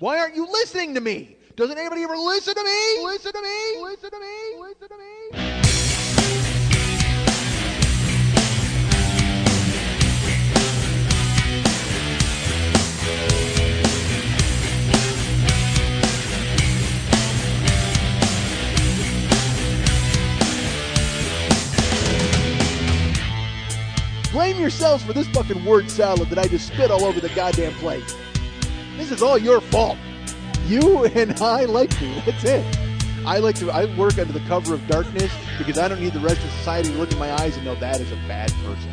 Why aren't you listening to me? Doesn't anybody ever listen to me? Listen to me? Listen to me? Listen to me? Blame yourselves for this fucking word salad that I just spit all over the goddamn plate. This is all your fault. You and I like to. That's it. I work under the cover of darkness because I don't need the rest of society to look in my eyes and know that is a bad person.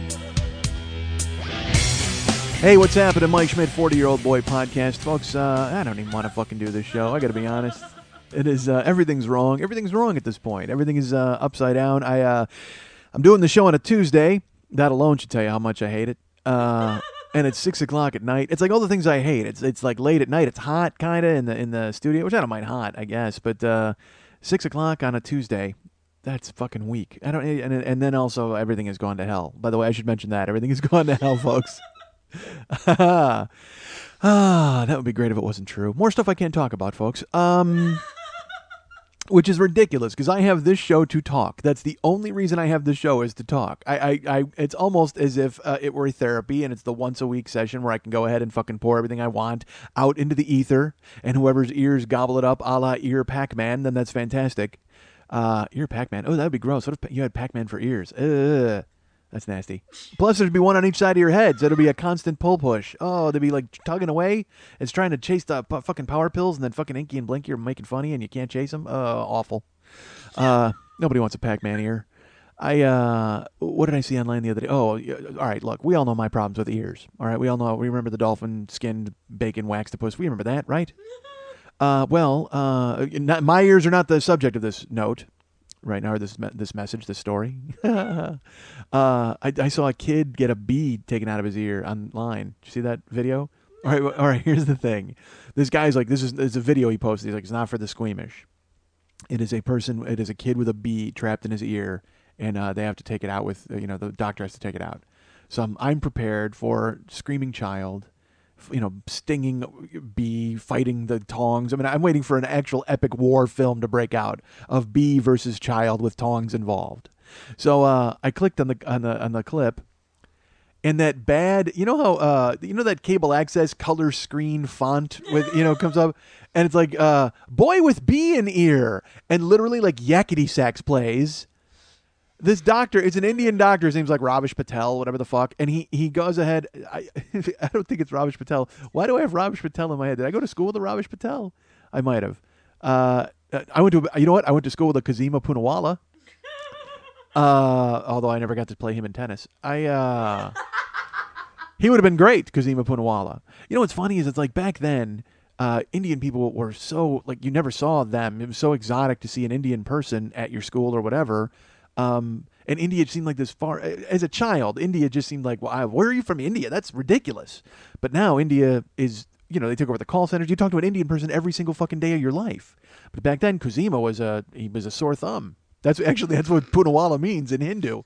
Hey, what's happening? Mike Schmidt, 40-Year-Old Boy Podcast. Folks, I don't even want to fucking do this show. I got to be honest. It is, everything's wrong. Everything's wrong at this point. Everything is upside down. I'm doing the show on a Tuesday. That alone should tell you how much I hate it. And it's 6 o'clock at night. It's like all the things I hate. It's like late at night. It's hot, kind of, in the studio, which I don't mind hot, I guess. But 6 o'clock on a Tuesday, that's fucking weak. I don't. And then also everything has gone to hell. By the way, I should mention that everything has gone to hell, folks. That would be great if it wasn't true. More stuff I can't talk about, folks. Which is ridiculous because I have this show to talk. That's the only reason I have this show is to talk. It's almost as if it were therapy and it's the once a week session where I can go ahead and fucking pour everything I want out into the ether and whoever's ears gobble it up a la ear Pac-Man, then that's fantastic. Ear Pac-Man. Oh, that would be gross. What if you had Pac-Man for ears? That's nasty. Plus, there'd be one on each side of your head, so it'd be a constant pull push. Oh, they'd be like tugging away. It's trying to chase the fucking power pills, and then fucking Inky and Blinky are making funny, and you can't chase them. Awful. Nobody wants a Pac-Man ear. What did I see online the other day? Oh, all right, look, we all know my problems with ears. All right, we all know. We remember the dolphin-skinned bacon waxtopus. We remember that, right? My ears are not the subject of this note. Right now, or this message, this story. I saw a kid get a bead taken out of his ear online. Did you see that video? All right. Here's the thing. This guy's like, it's a video he posted. He's like, it's not for the squeamish. It is a kid with a bead trapped in his ear, and they have to take it out with, the doctor has to take it out. So I'm prepared for screaming child, stinging bee fighting the tongs. I mean, I'm waiting for an actual epic war film to break out of bee versus child with tongs involved. So I clicked on the clip, and that bad, that cable access color screen font with comes up, and it's like boy with bee in ear, and literally like yakety sax plays. This doctor, it's an Indian doctor. His name's like Ravish Patel, whatever the fuck. And he goes ahead. I don't think it's Ravish Patel. Why do I have Ravish Patel in my head? Did I go to school with a Ravish Patel? I might have. I went to school with a Kazima Poonawalla. Although I never got to play him in tennis. He would have been great, Kazima Poonawalla. What's funny is it's like back then, Indian people were so, like, you never saw them. It was so exotic to see an Indian person at your school or whatever. And India seemed like this far, as a child, India just seemed like, well, where are you from, India? That's ridiculous. But now India is, they took over the call centers. You talk to an Indian person every single fucking day of your life. But back then, Kazima was a sore thumb. That's what Poonawalla means in Hindu.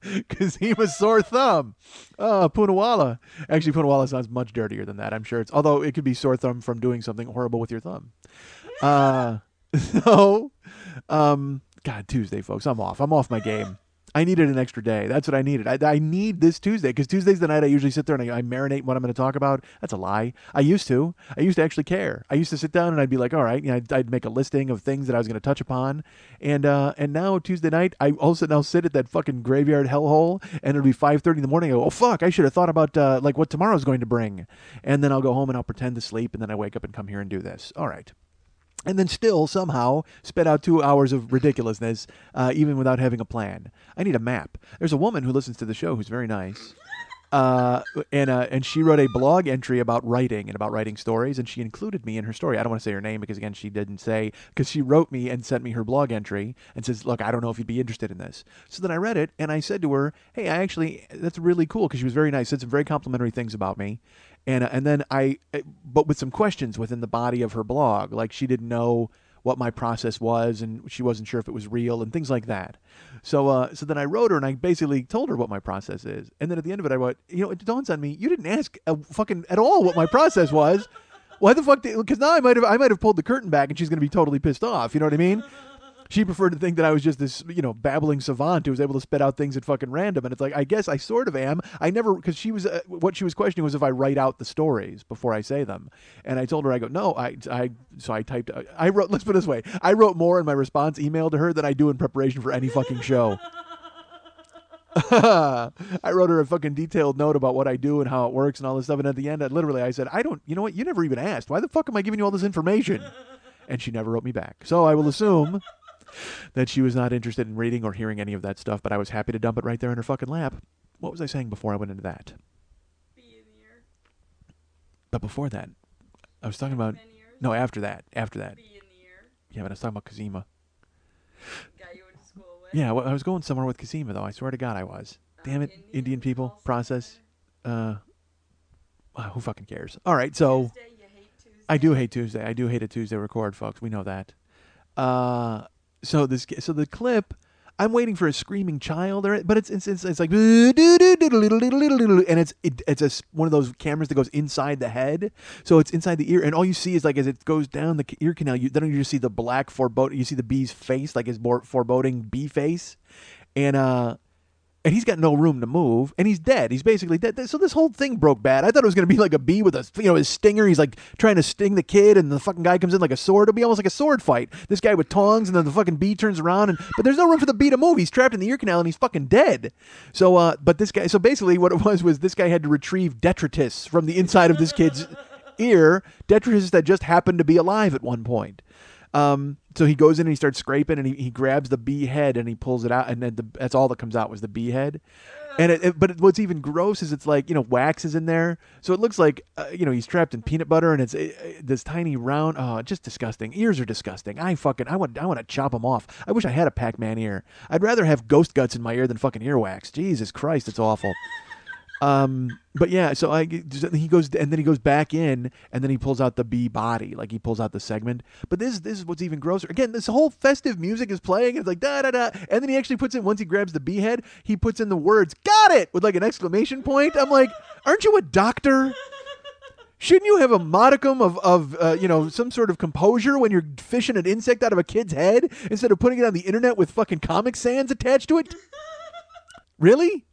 Kazima's sore thumb. Oh, Poonawalla. Actually, Poonawalla sounds much dirtier than that, I'm sure. Although it could be sore thumb from doing something horrible with your thumb. So, God, Tuesday, folks, I'm off my game. I needed an extra day. That's what I needed. I need this Tuesday because Tuesday's the night I usually sit there and I marinate what I'm going to talk about. That's a lie. I used to actually care. I used to sit down and I'd be like, all right, I'd make a listing of things that I was going to touch upon. And now Tuesday night, I all of a sudden I'll sit at that fucking graveyard hellhole and it'll be 5:30 in the morning. I go, oh fuck, I should have thought about like what tomorrow's going to bring. And then I'll go home and I'll pretend to sleep and then I wake up and come here and do this. All right. And then still somehow spit out 2 hours of ridiculousness, even without having a plan. I need a map. There's a woman who listens to the show who's very nice. And she wrote a blog entry about writing and about writing stories, and she included me in her story. I don't want to say her name because, again, she didn't say, because she wrote me and sent me her blog entry and says, look, I don't know if you'd be interested in this. So then I read it, and I said to her, hey, that's really cool, because she was very nice, said some very complimentary things about me. And then but with some questions within the body of her blog, like she didn't know what my process was, and she wasn't sure if it was real and things like that. So then I wrote her and I basically told her what my process is. And then at the end of it, I went, it dawns on me, you didn't ask fucking at all what my process was. Why the fuck? Because now I might have pulled the curtain back and she's going to be totally pissed off. You know what I mean? She preferred to think that I was just this, babbling savant who was able to spit out things at fucking random. And it's like, I guess I sort of am. I never, because she was, what she was questioning was if I write out the stories before I say them. And I told her, I go, no, so I typed, I wrote, let's put it this way, I wrote more in my response email to her than I do in preparation for any fucking show. I wrote her a fucking detailed note about what I do and how it works and all this stuff. And at the end, I said, you know what? You never even asked. Why the fuck am I giving you all this information? And she never wrote me back. So I will assume that she was not interested in reading or hearing any of that stuff, but I was happy to dump it right there in her fucking lap. What was I saying before I went into that? Bee in the ear. But before that, I was talking about... No, after that. Bee in the ear. Yeah, but I was talking about Kazima. Guy you went to school with. Yeah, I was going somewhere with Kazima, though. I swear to God I was. Damn it, Indian people, process. Who fucking cares? All right, so... Tuesday, you hate Tuesday. I do hate Tuesday. I do hate a Tuesday record, folks. We know that. So the clip, I'm waiting for a screaming child, but it's like, and it's one of those cameras that goes inside the head, so it's inside the ear, and all you see is like as it goes down the ear canal, then you just see the black foreboding. You see the bee's face, like his foreboding bee face, and he's got no room to move, and he's dead. He's basically dead. So this whole thing broke bad. I thought it was going to be like a bee with his stinger. He's like trying to sting the kid, and the fucking guy comes in like a sword. It'll be almost like a sword fight. This guy with tongs, and then the fucking bee turns around, but there's no room for the bee to move. He's trapped in the ear canal, and he's fucking dead. So, but this guy, so basically what it was this guy had to retrieve detritus from the inside of this kid's ear, detritus that just happened to be alive at one point. So he goes in and he starts scraping, and he grabs the bee head and he pulls it out, and then that's all that comes out was the bee head. And what's even gross is it's like, wax is in there. So it looks like, he's trapped in peanut butter, and it's this tiny round, just disgusting. Ears are disgusting. I want to chop them off. I wish I had a Pac-Man ear. I'd rather have ghost guts in my ear than fucking earwax. Jesus Christ, it's awful. But yeah, so he goes back in, and then he pulls out the bee body, like he pulls out the segment. But this is what's even grosser. Again, this whole festive music is playing. It's like da da da, and then he actually puts in, once he grabs the bee head, he puts in the words "got it" with like an exclamation point. I'm like, aren't you a doctor? Shouldn't you have a modicum of some sort of composure when you're fishing an insect out of a kid's head instead of putting it on the internet with fucking Comic Sans attached to it? Really?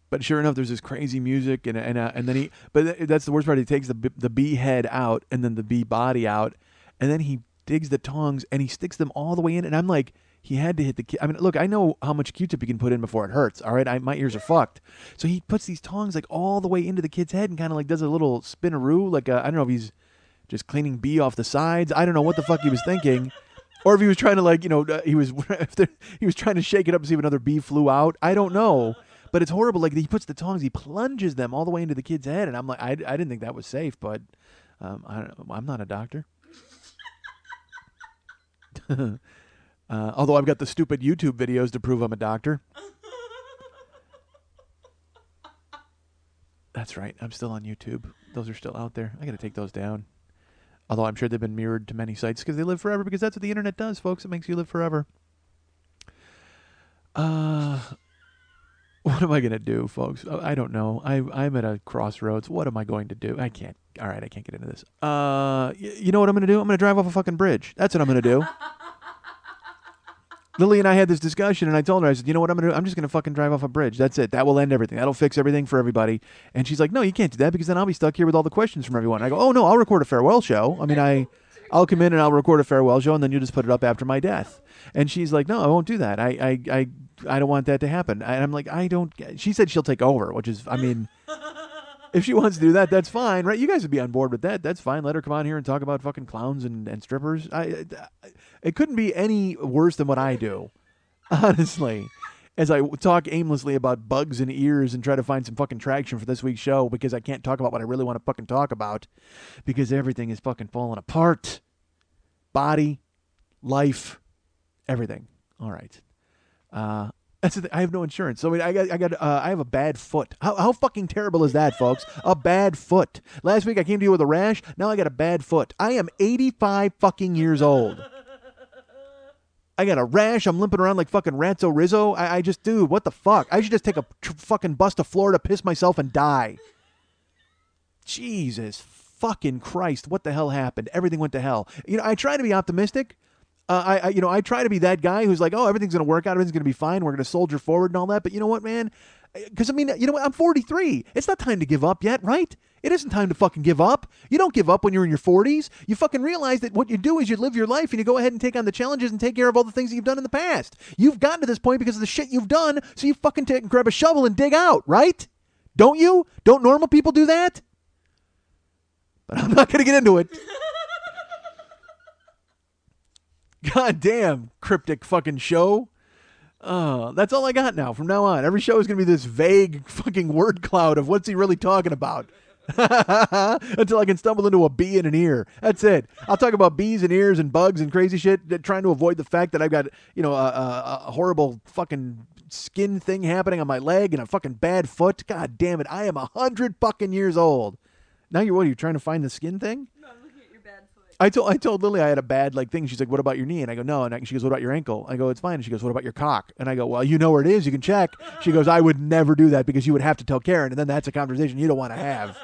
But sure enough, there's this crazy music, and then but that's the worst part. He takes the bee head out, and then the bee body out, and then he digs the tongs and he sticks them all the way in. And I'm like, he had to hit the. I mean, look, I know how much Q-tip you can put in before it hurts. All right, my ears are fucked. So he puts these tongs like all the way into the kid's head and kind of like does a little spinaroo, like I don't know if he's just cleaning bee off the sides. I don't know what the fuck he was thinking. Or if he was trying to he was trying to shake it up to see if another bee flew out. I don't know. But it's horrible. Like, he puts the tongs, he plunges them all the way into the kid's head, and I'm like, I didn't think that was safe, but I'm not a doctor. Although I've got the stupid YouTube videos to prove I'm a doctor. That's right. I'm still on YouTube. Those are still out there. I got to take those down. Although I'm sure they've been mirrored to many sites because they live forever, because that's what the internet does, folks. It makes you live forever. What am I going to do, folks? I don't know. I'm at a crossroads. What am I going to do? I can't. All right, I can't get into this. You know what I'm going to do? I'm going to drive off a fucking bridge. That's what I'm going to do. Lily and I had this discussion, and I told her, I said, you know what I'm going to do? I'm just going to fucking drive off a bridge. That's it. That will end everything. That'll fix everything for everybody. And she's like, no, you can't do that, because then I'll be stuck here with all the questions from everyone. I go, oh, no, I'll record a farewell show. I mean, I'll come in and I'll record a farewell show, and then you'll just put it up after my death. And she's like, no, I won't do that. I don't want that to happen. And I'm like, she said she'll take over, which is, I mean, if she wants to do that, that's fine, right? You guys would be on board with that. That's fine. Let her come on here and talk about fucking clowns and strippers. It couldn't be any worse than what I do, honestly, as I talk aimlessly about bugs and ears and try to find some fucking traction for this week's show, because I can't talk about what I really want to fucking talk about, because everything is fucking falling apart. Body, life, everything. All right. That's the thing. I have no insurance. So I have a bad foot. How fucking terrible is that, folks? A bad foot. Last week I came to you with a rash. Now I got a bad foot. I am 85 fucking years old. I got a rash. I'm limping around like fucking Ratso Rizzo. I just, dude, what the fuck? I should just take a fucking bus to Florida, piss myself, and die. Jesus fucking Christ. What the hell happened? Everything went to hell. I try to be optimistic. I try to be that guy who's like, oh, everything's going to work out. Everything's going to be fine. We're going to soldier forward and all that. But you know what, man? Because, I'm 43. It's not time to give up yet, right? It isn't time to fucking give up. You don't give up when you're in your 40s. You fucking realize that what you do is you live your life and you go ahead and take on the challenges and take care of all the things that you've done in the past. You've gotten to this point because of the shit you've done, so you fucking grab a shovel and dig out, right? Don't you? Don't normal people do that? But I'm not going to get into it. God damn, cryptic fucking show. That's all I got now. From now on, every show is going to be this vague fucking word cloud of what's he really talking about. Until I can stumble into a bee in an ear. That's it. I'll talk about bees and ears and bugs and crazy shit, trying to avoid the fact that I've got, a horrible fucking skin thing happening on my leg and a fucking bad foot. God damn it. I am 100 fucking years old. Now what are you trying to find the skin thing? No, I'm looking at your bad foot. I told Lily I had a bad thing. She's like, what about your knee? And I go, no. And she goes, what about your ankle? I go, it's fine. And she goes, what about your cock? And I go, well, you know where it is. You can check. She goes, I would never do that because you would have to tell Karen. And then that's a conversation you don't want to have.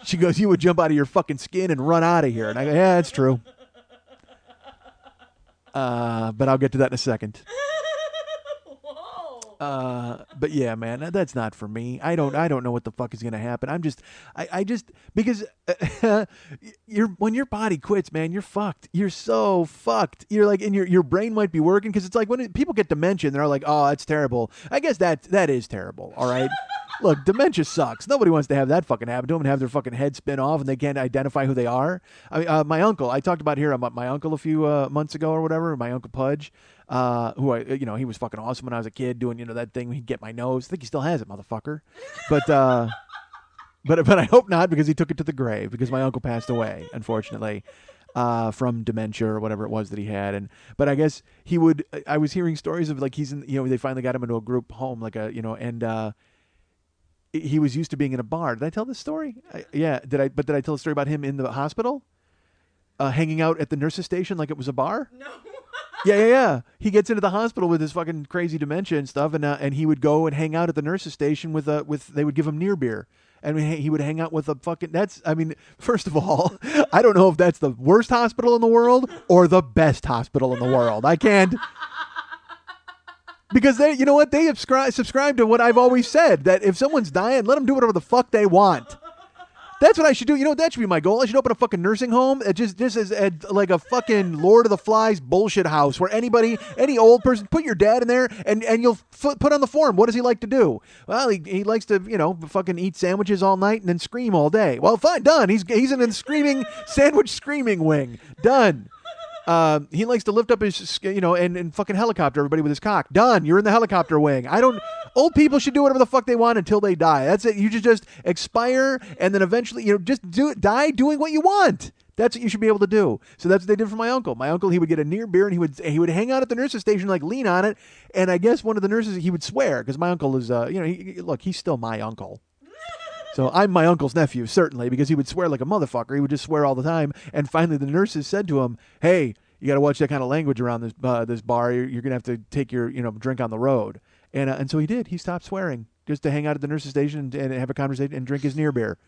She goes, you would jump out of your fucking skin and run out of here. And I go, yeah, that's true. But I'll get to that in a second. But yeah, man, that's not for me. I don't know what the fuck is gonna happen. I just because when your body quits, man, you're fucked. You're so fucked. You're like, and your brain might be working because it's like when people get dementia, and they're like, oh, that's terrible. I guess that is terrible. All right. Look, dementia sucks. Nobody wants to have that fucking happen to them and have their fucking head spin off and they can't identify who they are. My uncle, I talked about here about my uncle a few months ago or whatever, my Uncle Pudge, who he was fucking awesome when I was a kid doing, that thing where he'd get my nose. I think he still has it, motherfucker. But I hope not because he took it to the grave because my uncle passed away, unfortunately. From dementia or whatever it was that he had, but I guess he would. I was hearing stories of like he's in. They finally got him into a group home, like he was used to being in a bar. Did I tell this story? Yeah. Did I tell a story about him in the hospital, hanging out at the nurse's station like it was a bar? No. Yeah. He gets into the hospital with his fucking crazy dementia and stuff, and he would go and hang out at the nurse's station with they would give him near beer. And he would hang out with a fucking, first of all, I don't know if that's the worst hospital in the world or the best hospital in the world. I can't. Because they subscribe to what I've always said, that if someone's dying, let them do whatever the fuck they want. That's what I should do. That should be my goal. I should open a fucking nursing home. It just is like a fucking Lord of the Flies bullshit house where any old person, put your dad in there and you'll put on the form. What does he like to do? Well, he likes to, fucking eat sandwiches all night and then scream all day. Well, fine, done. He's in the screaming sandwich screaming wing. Done. He likes to lift up his, and fucking helicopter everybody with his cock. Done. You're in the helicopter wing. Old people should do whatever the fuck they want until they die. That's it. You just expire and then eventually, just die doing what you want. That's what you should be able to do. So that's what they did for my uncle. My uncle, he would get a near beer and he would hang out at the nurse's station, like lean on it. And I guess one of the nurses, he would swear because my uncle is, he's still my uncle. So I'm my uncle's nephew, certainly, because he would swear like a motherfucker. He would just swear all the time. And finally, the nurses said to him, hey, you got to watch that kind of language around this bar. You're going to have to take your drink on the road. And so he did. He stopped swearing just to hang out at the nurse's station and have a conversation and drink his near beer.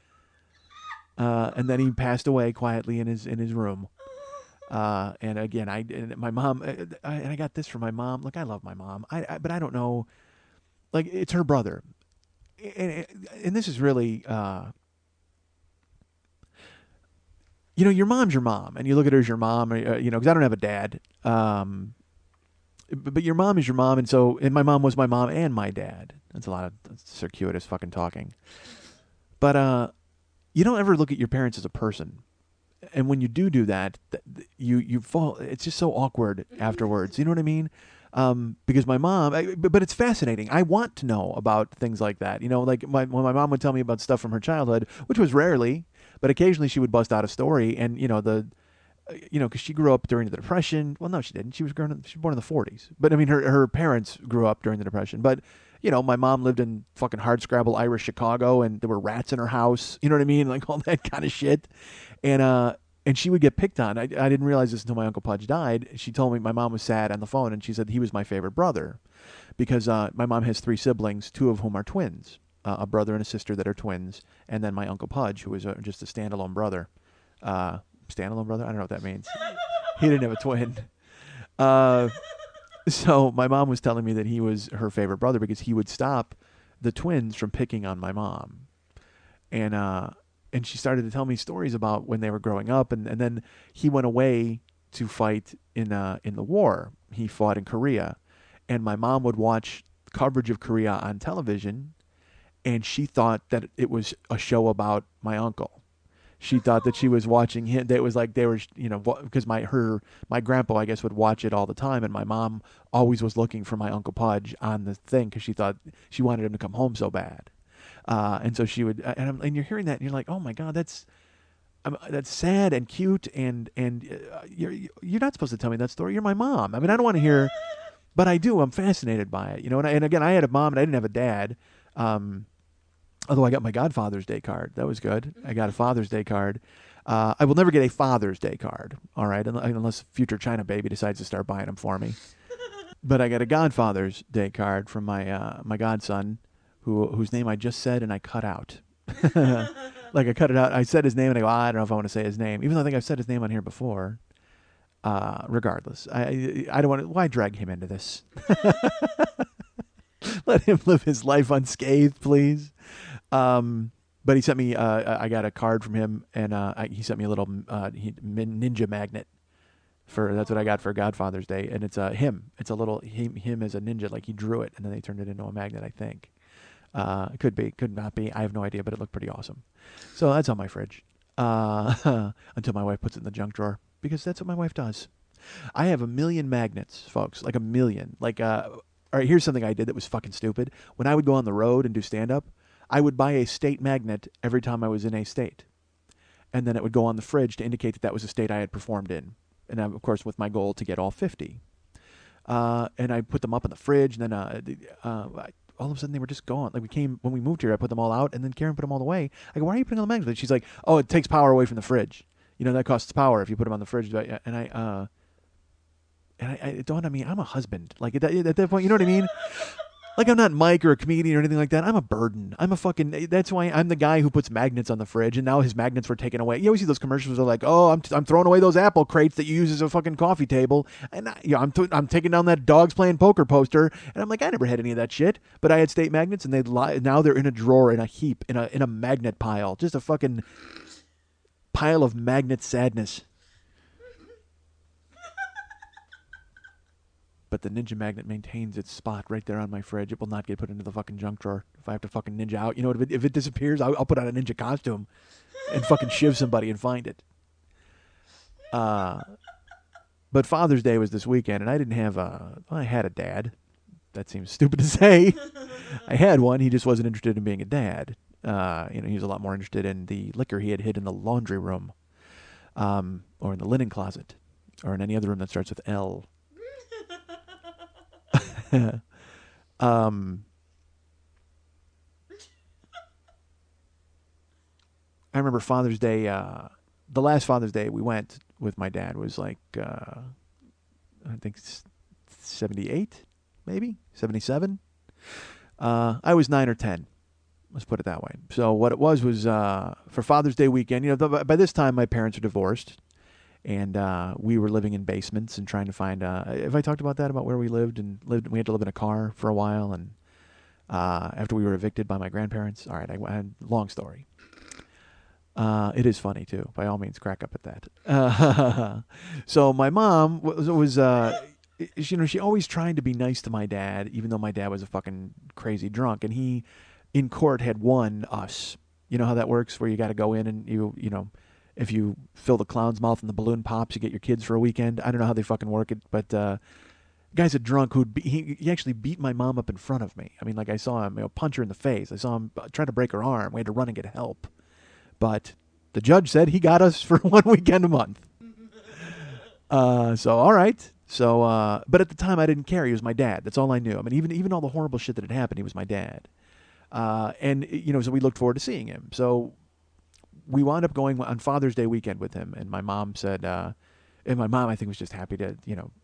And then he passed away quietly in his room. And again, my mom, I got this from my mom. Look, I love my mom. But I don't know. Like, it's her brother. And this is really, your mom's your mom, and you look at her as your mom, because I don't have a dad. But your mom is your mom, and my mom was my mom and my dad. That's a lot of circuitous fucking talking. But you don't ever look at your parents as a person. And when you do that, you fall. It's just so awkward afterwards. You know what I mean? Because my mom, but it's fascinating. I want to know about things like that. Like when my mom would tell me about stuff from her childhood, which was rarely, but occasionally she would bust out a story. And because she grew up during the Depression. Well, no, she didn't. She was born in the 40s. But I mean, her parents grew up during the Depression. But my mom lived in fucking hardscrabble Irish Chicago, and there were rats in her house. You know what I mean? Like all that kind of shit. And she would get picked on. I didn't realize this until my Uncle Pudge died. She told me my mom was sad on the phone, and she said he was my favorite brother because my mom has three siblings, two of whom are twins, a brother and a sister that are twins, and then my Uncle Pudge, who is just a standalone brother. Standalone brother? I don't know what that means. He didn't have a twin. Uh, so my mom was telling me that he was her favorite brother because he would stop the twins from picking on my mom. And she started to tell me stories about when they were growing up, and then he went away to fight in the war. He fought in Korea, and my mom would watch coverage of Korea on television, and she thought that it was a show about my uncle. She thought that she was watching him. That it was like they were, because my grandpa, I guess, would watch it all the time, and my mom always was looking for my Uncle Pudge on the thing because she thought she wanted him to come home so bad. And so she would, and you're hearing that, and you're like, oh my god, that's sad and cute, and you're not supposed to tell me that story. You're my mom. I mean, I don't want to hear, but I do. I'm fascinated by it, And again, I had a mom, and I didn't have a dad. Although I got my Godfather's Day card, that was good. I got a Father's Day card. I will never get a Father's Day card, all right, unless future China baby decides to start buying them for me. But I got a Godfather's Day card from my godson, whose name I just said and I cut out. Like I cut it out. I said his name and I go, I don't know if I want to say his name, even though I think I've said his name on here before. Regardless, I don't want to. Why drag him into this? Let him live his life unscathed, please. But he sent me. I got a card from him, and he sent me a little ninja magnet. That's what I got for Godfather's Day, and it's him. It's a little him as a ninja, like he drew it, and then they turned it into a magnet. I think. It could be, could not be. I have no idea, but it looked pretty awesome. So that's on my fridge until my wife puts it in the junk drawer because that's what my wife does. I have a million magnets, folks, like a million. All right, here's something I did that was fucking stupid. When I would go on the road and do stand-up, I would buy a state magnet every time I was in a state. And then it would go on the fridge to indicate that that was a state I had performed in. And of course, with my goal to get all 50. And I put them up in the fridge, and then all of a sudden they were just gone. Like when we moved here, I put them all out, and then Karen put them all away. I go, why are you putting all the magnets? She's like, oh, it takes power away from the fridge. That costs power if you put them on the fridge. And it dawned on me, I'm a husband. Like at that point, you know what I mean? Like I'm not Mike or a comedian or anything like that. I'm a burden. That's why I'm the guy who puts magnets on the fridge, and now his magnets were taken away. You always see those commercials that are like, oh, I'm throwing away those apple crates that you use as a fucking coffee table. And I'm taking down that dogs playing poker poster. And I'm like, I never had any of that shit. But I had state magnets, and now they're in a drawer, in a heap, in a magnet pile. Just a fucking pile of magnet sadness. But the ninja magnet maintains its spot right there on my fridge. It will not get put into the fucking junk drawer. If I have to fucking ninja out, if it disappears, I'll put on a ninja costume and fucking shiv somebody and find it. But Father's Day was this weekend, and I didn't have I had a dad. That seems stupid to say. I had one. He just wasn't interested in being a dad. He was a lot more interested in the liquor he had hid in the laundry room, or in the linen closet, or in any other room that starts with L. I remember Father's Day, the last Father's Day we went with my dad was like, I think 78, maybe 77. I was 9 or 10. Let's put it that way. So what it was for Father's Day weekend, by this time my parents are divorced. And we were living in basements and trying to find. Have I talked about that? About where we lived and we had to live in a car for a while, and after we were evicted by my grandparents. All right, long story. It is funny too. By all means, crack up at that. So my mom was she always tried to be nice to my dad, even though my dad was a fucking crazy drunk, and he in court had won us. You know how that works, where you got to go in and you know. If you fill the clown's mouth and the balloon pops, you get your kids for a weekend. I don't know how they fucking work it, but guy's a drunk he actually beat my mom up in front of me. I mean, like I saw him punch her in the face. I saw him try to break her arm. We had to run and get help. But the judge said he got us for one weekend a month. So all right. So, but at the time I didn't care. He was my dad. That's all I knew. I mean, even all the horrible shit that had happened, he was my dad. And so we looked forward to seeing him. So we wound up going on Father's Day weekend with him, and my mom said, and my mom I think was just happy to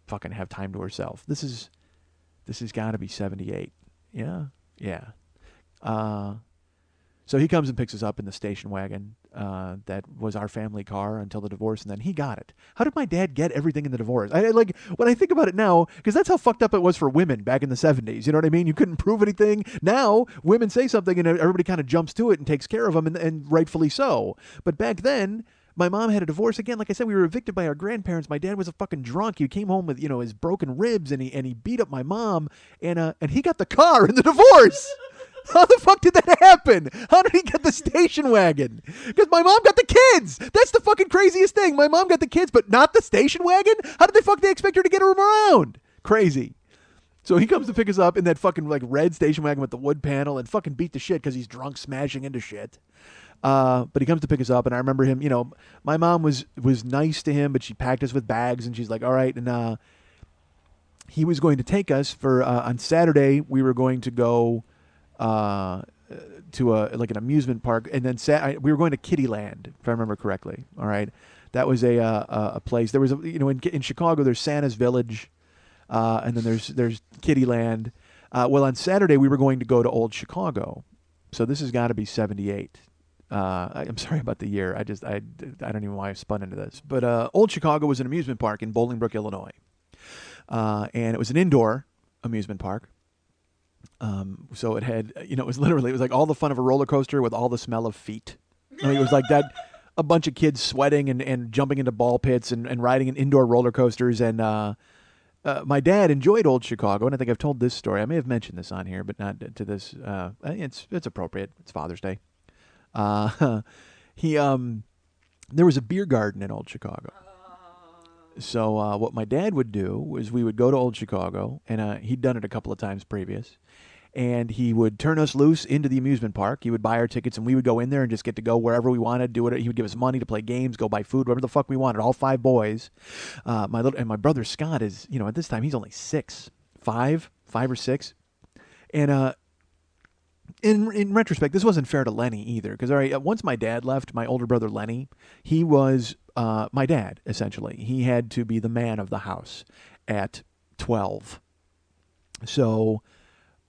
fucking have time to herself. This has got to be 78. Yeah, yeah. Uh, so he comes and picks us up in the station wagon that was our family car until the divorce, and then he got it. How did my dad get everything in the divorce? I like when I think about it now, because that's how fucked up it was for women back in the 70s. You know what I mean? You couldn't prove anything. Now women say something and everybody kind of jumps to it and takes care of them, and rightfully so. But back then, my mom had a divorce again. Like I said, we were evicted by our grandparents. My dad was a fucking drunk. He came home with his broken ribs, and he beat up my mom, and he got the car in the divorce. How the fuck did that happen? How did he get the station wagon? Because my mom got the kids. That's the fucking craziest thing. My mom got the kids, but not the station wagon? How did they expect her to get her around? Crazy. So he comes to pick us up in that fucking like red station wagon with the wood panel and fucking beat the shit because he's drunk, smashing into shit. But he comes to pick us up, and I remember him. My mom was nice to him, but she packed us with bags, and she's like, "All right." And he was going to take us for on Saturday. We were going to go to an amusement park, and then we were going to Kittyland, if I remember correctly. All right, that was a place. There was in Chicago there's Santa's Village, and then there's Kittyland. Well, on Saturday we were going to go to Old Chicago, so this has got to be 78. I'm sorry about the year. I don't even know why I spun into this, but Old Chicago was an amusement park in Bolingbrook, Illinois, and it was an indoor amusement park. So it had, it was like all the fun of a roller coaster with all the smell of feet. I mean, it was like that, a bunch of kids sweating and jumping into ball pits and riding in indoor roller coasters. And my dad enjoyed Old Chicago, and I think I've told this story. I may have mentioned this on here, but not to this. It's appropriate. It's Father's Day. He there was a beer garden in Old Chicago. So what my dad would do was we would go to Old Chicago, and he'd done it a couple of times previous, and he would turn us loose into the amusement park. He would buy our tickets, and we would go in there and just get to go wherever we wanted, do it. He would give us money to play games, go buy food, whatever the fuck we wanted. All five boys. My brother Scott is, at this time he's only 5 or 6, and in retrospect, this wasn't fair to Lenny either, because all right, once my dad left, my older brother Lenny, he was my dad essentially. He had to be the man of the house at 12. So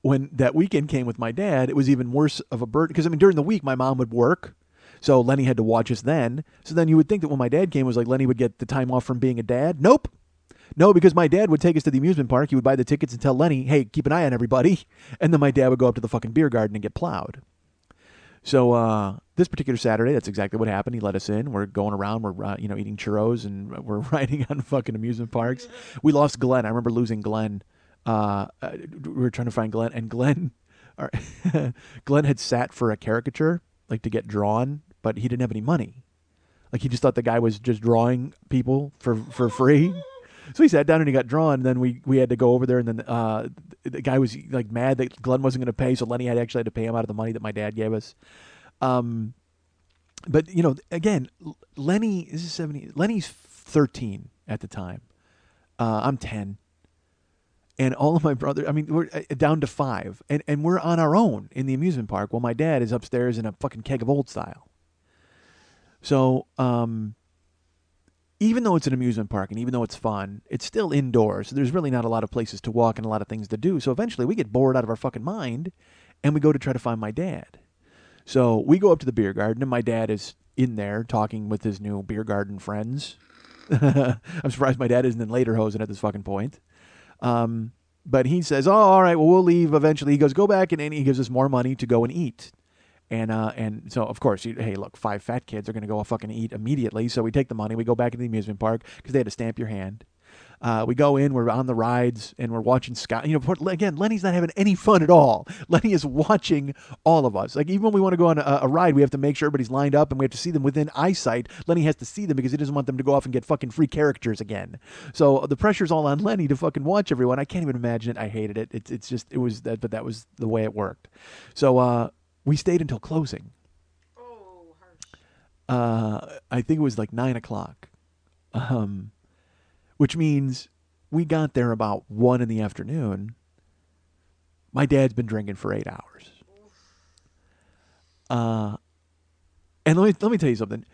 when that weekend came with my dad, it was even worse of a burden, because during the week my mom would work, so Lenny had to watch us then. So then you would think that when my dad came, it was like Lenny would get the time off from being a dad. Nope. No, because my dad would take us to the amusement park. He would buy the tickets and tell Lenny, hey, keep an eye on everybody. And then my dad would go up to the fucking beer garden and get plowed. So this particular Saturday, that's exactly what happened. He let us in. We're going around. We're eating churros, and we're riding on fucking amusement parks. We lost Glenn. I remember losing Glenn. We were trying to find Glenn, and Glenn had sat for a caricature, like to get drawn, but he didn't have any money. Like he just thought the guy was just drawing people for free. So he sat down and he got drawn, and then we had to go over there, and then the guy was like mad that Glenn wasn't going to pay, so Lenny actually had to pay him out of the money that my dad gave us. But again, Lenny this is 70. Lenny's 13 at the time. I'm 10, and all of my brothers. We're down to 5, and we're on our own in the amusement park while my dad is upstairs in a fucking keg of Old Style. So even though it's an amusement park and even though it's fun, it's still indoors. So there's really not a lot of places to walk and a lot of things to do. So eventually we get bored out of our fucking mind, and we go to try to find my dad. So we go up to the beer garden, and my dad is in there talking with his new beer garden friends. I'm surprised my dad isn't in Lederhosen at this fucking point. But he says, oh, all right, well, we'll leave eventually. He goes, go back, and he gives us more money to go and eat. And so, of course, hey, look, 5 fat kids are going to go fucking eat immediately. So we take the money. We go back into the amusement park because they had to stamp your hand. We go in. We're on the rides, and we're watching Scott. Again, Lenny's not having any fun at all. Lenny is watching all of us. Like, even when we want to go on a ride, we have to make sure everybody's lined up, and we have to see them within eyesight. Lenny has to see them because he doesn't want them to go off and get fucking free caricatures again. So the pressure's all on Lenny to fucking watch everyone. I can't even imagine it. I hated it. It was that, but that was the way it worked. So, we stayed until closing. Oh, harsh. I think it was like 9 o'clock. which means we got there about 1 in the afternoon. My dad's been drinking for 8 hours. Uh, and let me tell you something.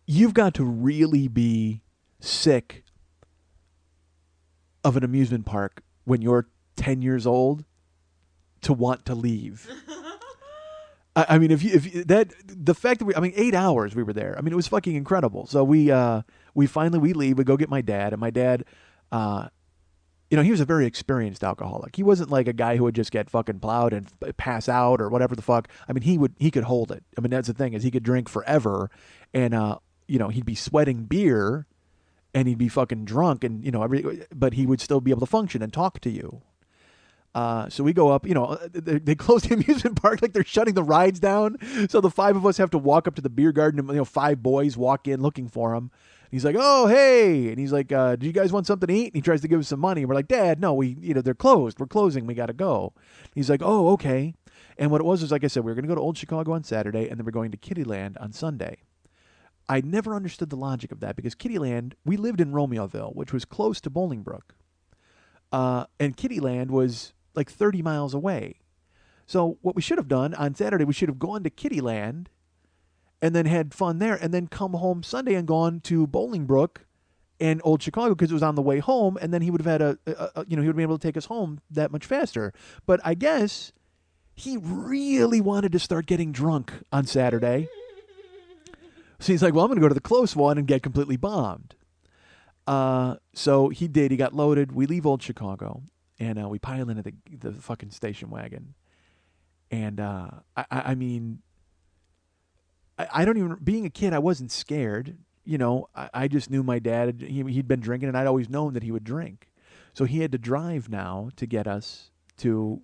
You've got to really be sick of an amusement park when you're 10 years old to want to leave. I mean, if that the fact that 8 hours we were there. I mean, it was fucking incredible. So we finally we leave. We go get my dad, and my dad, he was a very experienced alcoholic. He wasn't like a guy who would just get fucking plowed and pass out or whatever the fuck. I mean, he could hold it. I mean, that's the thing is he could drink forever, and he'd be sweating beer, and he'd be fucking drunk, and but he would still be able to function and talk to you. So we go up, they close the amusement park like they're shutting the rides down. So the 5 of us have to walk up to the beer garden and, 5 boys walk in looking for him. He's like, oh, hey. And he's like, do you guys want something to eat? And he tries to give us some money. And we're like, Dad, no, they're closed. We're closing. We got to go. He's like, oh, okay. And what it was like I said, we were going to go to Old Chicago on Saturday, and then we're going to Kittyland on Sunday. I never understood the logic of that because Kittyland, we lived in Romeoville, which was close to Bolingbrook. And Kittyland was like 30 miles away. So what we should have done on Saturday, we should have gone to Kittyland and then had fun there and then come home Sunday and gone to Bolingbrook and Old Chicago because it was on the way home, and then he would have had he would have been able to take us home that much faster. But I guess he really wanted to start getting drunk on Saturday. So he's like, well, I'm going to go to the close one and get completely bombed. So he did. He got loaded. We leave Old Chicago. And we pile into the fucking station wagon. And I mean, I don't even, being a kid, I wasn't scared. I just knew my dad, he'd been drinking, and I'd always known that he would drink. So he had to drive now to get us to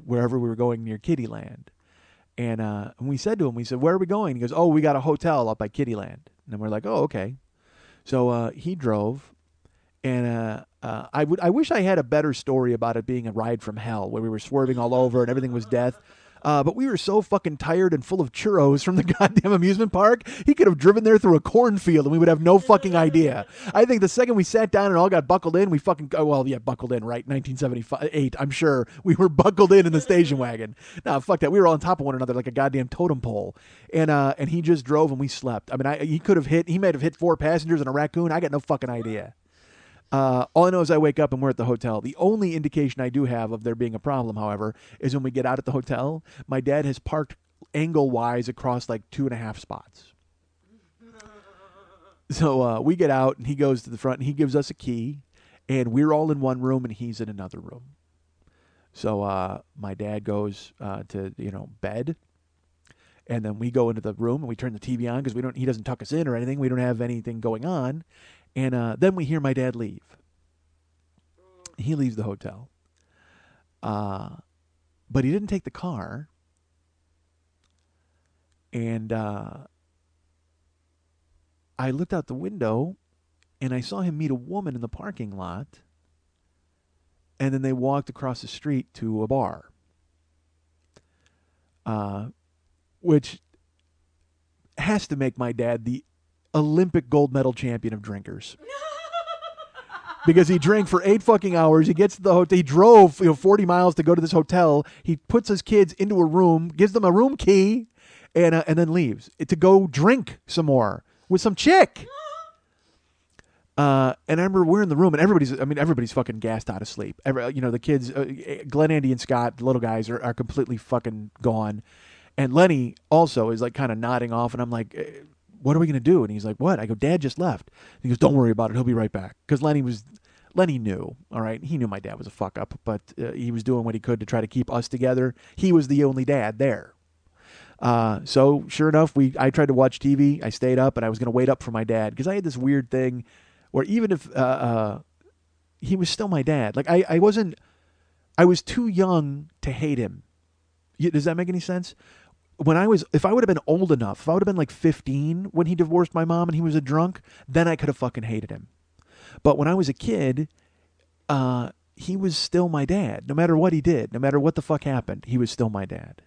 wherever we were going near Kittyland. And we said to him, where are we going? He goes, oh, we got a hotel up by Kittyland. And we're like, oh, okay. So he drove. And I wish I had a better story about it being a ride from hell where we were swerving all over and everything was death. But we were so fucking tired and full of churros from the goddamn amusement park. He could have driven there through a cornfield and we would have no fucking idea. I think the second we sat down and all got buckled in, we fucking, buckled in, right? 1978, I'm sure. We were buckled in the station wagon. No, fuck that. We were all on top of one another like a goddamn totem pole. And he just drove and we slept. I mean, he might have hit 4 passengers and a raccoon. I got no fucking idea. All I know is I wake up and we're at the hotel. The only indication I do have of there being a problem, however, is when we get out at the hotel, my dad has parked angle-wise across like 2.5 spots. So we get out and he goes to the front and he gives us a key, and we're all in one room and he's in another room. So my dad goes to bed, and then we go into the room and we turn the TV on because he doesn't tuck us in or anything. We don't have anything going on. And then we hear my dad leave. He leaves the hotel. But he didn't take the car. And I looked out the window and I saw him meet a woman in the parking lot. And then they walked across the street to a bar. Which has to make my dad the Olympic gold medal champion of drinkers. Because he drank for 8 fucking hours. He gets to the hotel. He drove 40 miles to go to this hotel. He puts his kids into a room, gives them a room key, and then leaves to go drink some more with some chick. And I remember we're in the room, and everybody's fucking gassed out of sleep. The kids, Glenn, Andy, and Scott, the little guys, are completely fucking gone. And Lenny also is like kind of nodding off, and I'm like, what are we going to do? And he's like, what? I go, Dad just left. He goes, don't worry about it. He'll be right back. Because Lenny knew, all right? He knew my dad was a fuck up, but he was doing what he could to try to keep us together. He was the only dad there. So sure enough, I tried to watch TV. I stayed up, and I was going to wait up for my dad because I had this weird thing where even if he was still my dad, like I was too young to hate him. Does that make any sense? If I would have been old enough, if I would have been like 15 when he divorced my mom and he was a drunk, then I could have fucking hated him. But when I was a kid, he was still my dad. No matter what he did, no matter what the fuck happened, he was still my dad.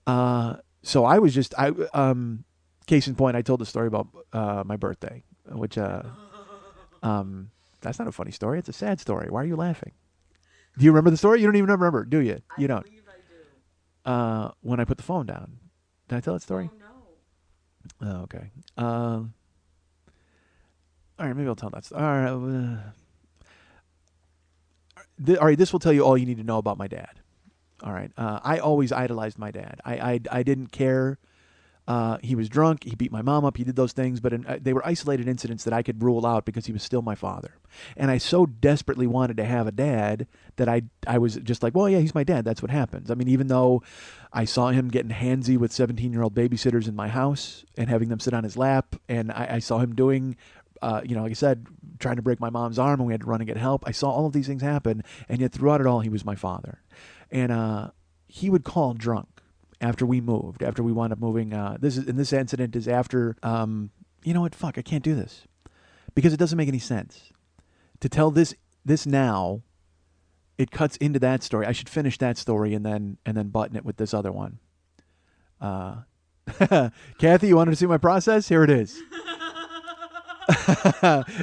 So I was case in point, I told the story about my birthday, which That's not a funny story. It's a sad story. Why are you laughing? Do you remember the story? You don't even remember, do you? I You don't. believe I do. When I put the phone down. Did I tell that story? Oh no. Oh, okay. All right, maybe I'll tell that story. All right. All right, this will tell you all you need to know about my dad. All right. I always idolized my dad. I didn't care. He was drunk. He beat my mom up. He did those things, but they were isolated incidents that I could rule out because he was still my father. And I so desperately wanted to have a dad that I was just like, well, yeah, he's my dad. That's what happens. I mean, even though I saw him getting handsy with 17-year-old babysitters in my house and having them sit on his lap, and I saw him doing, like I said, trying to break my mom's arm, and we had to run and get help. I saw all of these things happen, and yet throughout it all, he was my father. And he would call drunk after we moved, after we wound up moving. This incident is after. You know what? Fuck, I can't do this because it doesn't make any sense to tell this now. It cuts into that story. I should finish that story and then button it with this other one. Kathy, you wanted to see my process? Here it is.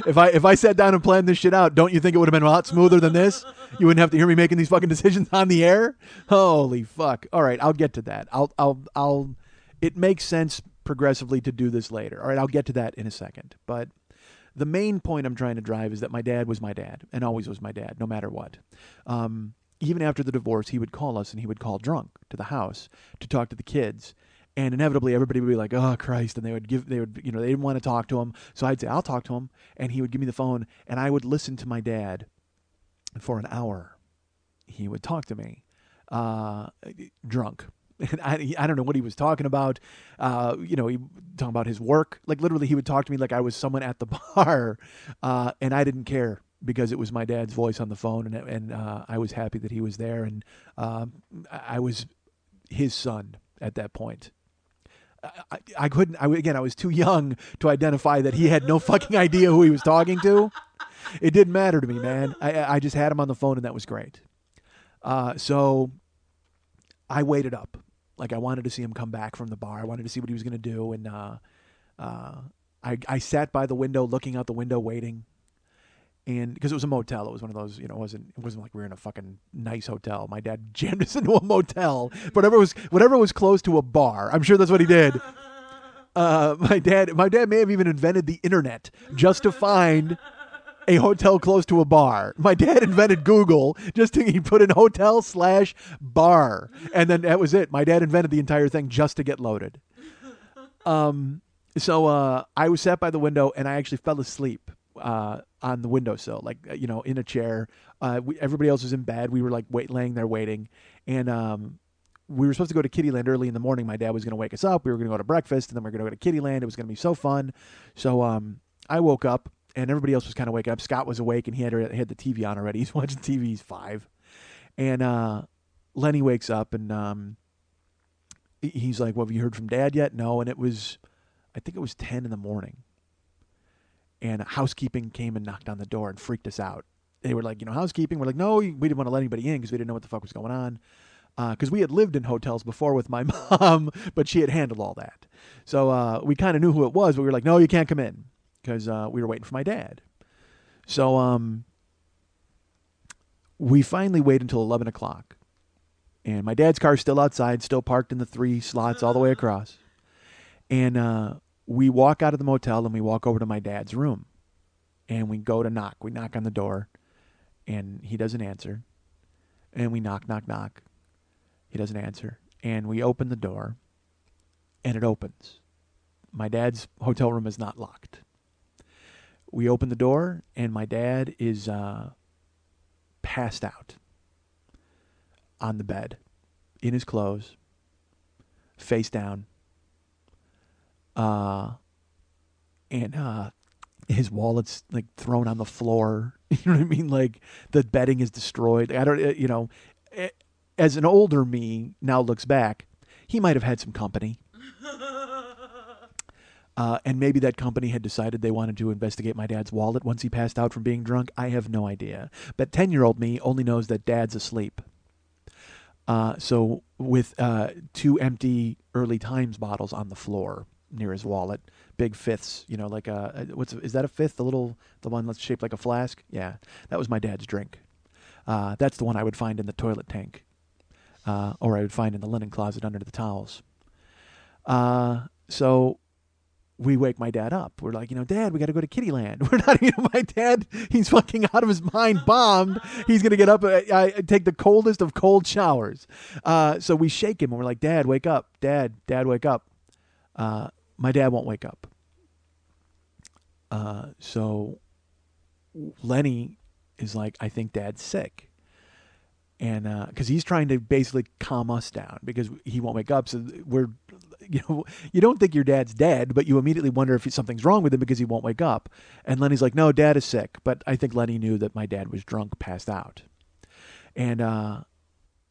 If I sat down and planned this shit out, don't you think it would have been a lot smoother than this? You wouldn't have to hear me making these fucking decisions on the air. Holy fuck! All right, I'll get to that. I'll. It makes sense progressively to do this later. All right, I'll get to that in a second. But the main point I'm trying to drive is that my dad was my dad and always was my dad, no matter what. Even after the divorce, he would call us and he would call drunk to the house to talk to the kids. And inevitably, everybody would be like, "Oh Christ!" And they would, they didn't want to talk to him. So I'd say, "I'll talk to him," and he would give me the phone, and I would listen to my dad for an hour. He would talk to me, drunk, and I don't know what he was talking about. He talking about his work. Like literally, he would talk to me like I was someone at the bar, and I didn't care because it was my dad's voice on the phone, and I was happy that he was there, and I was his son at that point. I couldn't. I was too young to identify that he had no fucking idea who he was talking to. It didn't matter to me, man. I just had him on the phone, and that was great. So I waited up. Like I wanted to see him come back from the bar. I wanted to see what he was going to do, and I sat by the window, looking out the window, waiting. And because it was a motel, it was one of those, it wasn't like we were in a fucking nice hotel. My dad jammed us into a motel, whatever was close to a bar. I'm sure that's what he did. My dad may have even invented the internet just to find a hotel close to a bar. My dad invented Google he put in hotel/bar, and then that was it. My dad invented the entire thing just to get loaded. So I was sat by the window, and I actually fell asleep on the windowsill, like in a chair. Everybody else was in bed. We were like laying there waiting, and we were supposed to go to Kittyland early in the morning. My dad was going to wake us up. We were going to go to breakfast, and then we were going to go to Kittyland. It was going to be so fun. So I woke up, and everybody else was kind of waking up. Scott was awake, and he had the TV on already. He's watching TV. He's 5, and Lenny wakes up, and he's like, "Well, have you heard from Dad yet?" No, and I think it was 10 in the morning. And housekeeping came and knocked on the door and freaked us out. They were like, housekeeping. We're like, no, we didn't want to let anybody in because we didn't know what the fuck was going on. Because we had lived in hotels before with my mom, but she had handled all that. So we kind of knew who it was, but we were like, no, you can't come in because we were waiting for my dad. So we finally waited until 11 o'clock. And my dad's car's still outside, still parked in the 3 slots all the way across. And we walk out of the motel and we walk over to my dad's room. And we go to knock. We knock on the door and he doesn't answer. And we knock. He doesn't answer. And we open the door and it opens. My dad's hotel room is not locked. We open the door and my dad is passed out on the bed in his clothes, face down. And his wallet's like thrown on the floor. You know what I mean? Like the bedding is destroyed. I don't, as an older me now looks back, he might have had some company. And maybe that company had decided they wanted to investigate my dad's wallet once he passed out from being drunk. I have no idea. But 10-year-old me only knows that dad's asleep. So with 2 empty Early Times bottles on the floor. near his wallet. Big fifths, like is that a fifth? The one that's shaped like a flask? Yeah, that was my dad's drink. That's the one I would find in the toilet tank, or I would find in the linen closet under the towels. So we wake my dad up. We're like, Dad, we got to go to Kittyland. We're not, my dad, he's fucking out of his mind, bombed. He's going to get up. I take the coldest of cold showers. So we shake him and we're like, Dad, wake up. Dad, wake up. My dad won't wake up. So Lenny is like, I think Dad's sick. And because he's trying to basically calm us down because he won't wake up. So we're, you don't think your dad's dead, but you immediately wonder if something's wrong with him because he won't wake up. And Lenny's like, no, Dad is sick. But I think Lenny knew that my dad was drunk, passed out. And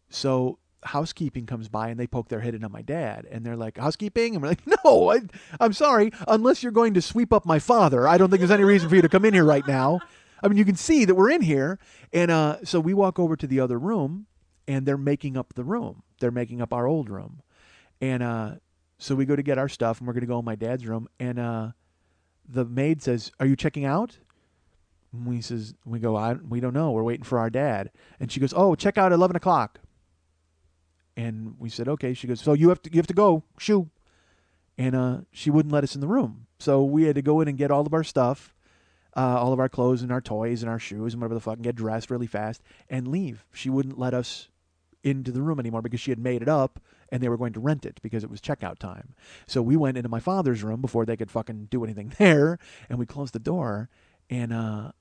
so housekeeping comes by and they poke their head in on my dad. And they're like, housekeeping? And we're like, no, I'm sorry. Unless you're going to sweep up my father, I don't think there's any reason for you to come in here right now. I mean, you can see that we're in here. And so we walk over to the other room, and they're making up the room. They're making up our old room. And so we go to get our stuff, and we're going to go in my dad's room. And the maid says, are you checking out? And we go, we don't know. We're waiting for our dad. And she goes, oh, check out at 11 o'clock. And we said, okay. She goes, so you have to go. Shoo. And she wouldn't let us in the room. So we had to go in and get all of our stuff. All of our clothes and our toys and our shoes and whatever the fuck, and get dressed really fast and leave. She wouldn't let us into the room anymore because she had made it up and they were going to rent it because it was checkout time. So we went into my father's room before they could fucking do anything there, and we closed the door, and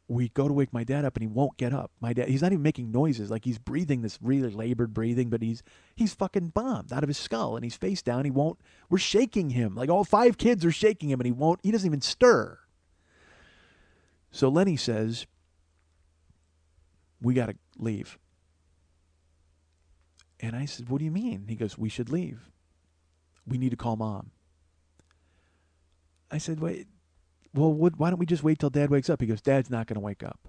we go to wake my dad up and he won't get up. My dad, he's not even making noises. Like he's breathing this really labored breathing, but he's fucking bombed out of his skull and he's face down. We're shaking him. Like all 5 kids are shaking him and he doesn't even stir. So Lenny says, we got to leave. And I said, what do you mean? He goes, we should leave. We need to call Mom. I said, wait, well, why don't we just wait till Dad wakes up? He goes, Dad's not going to wake up.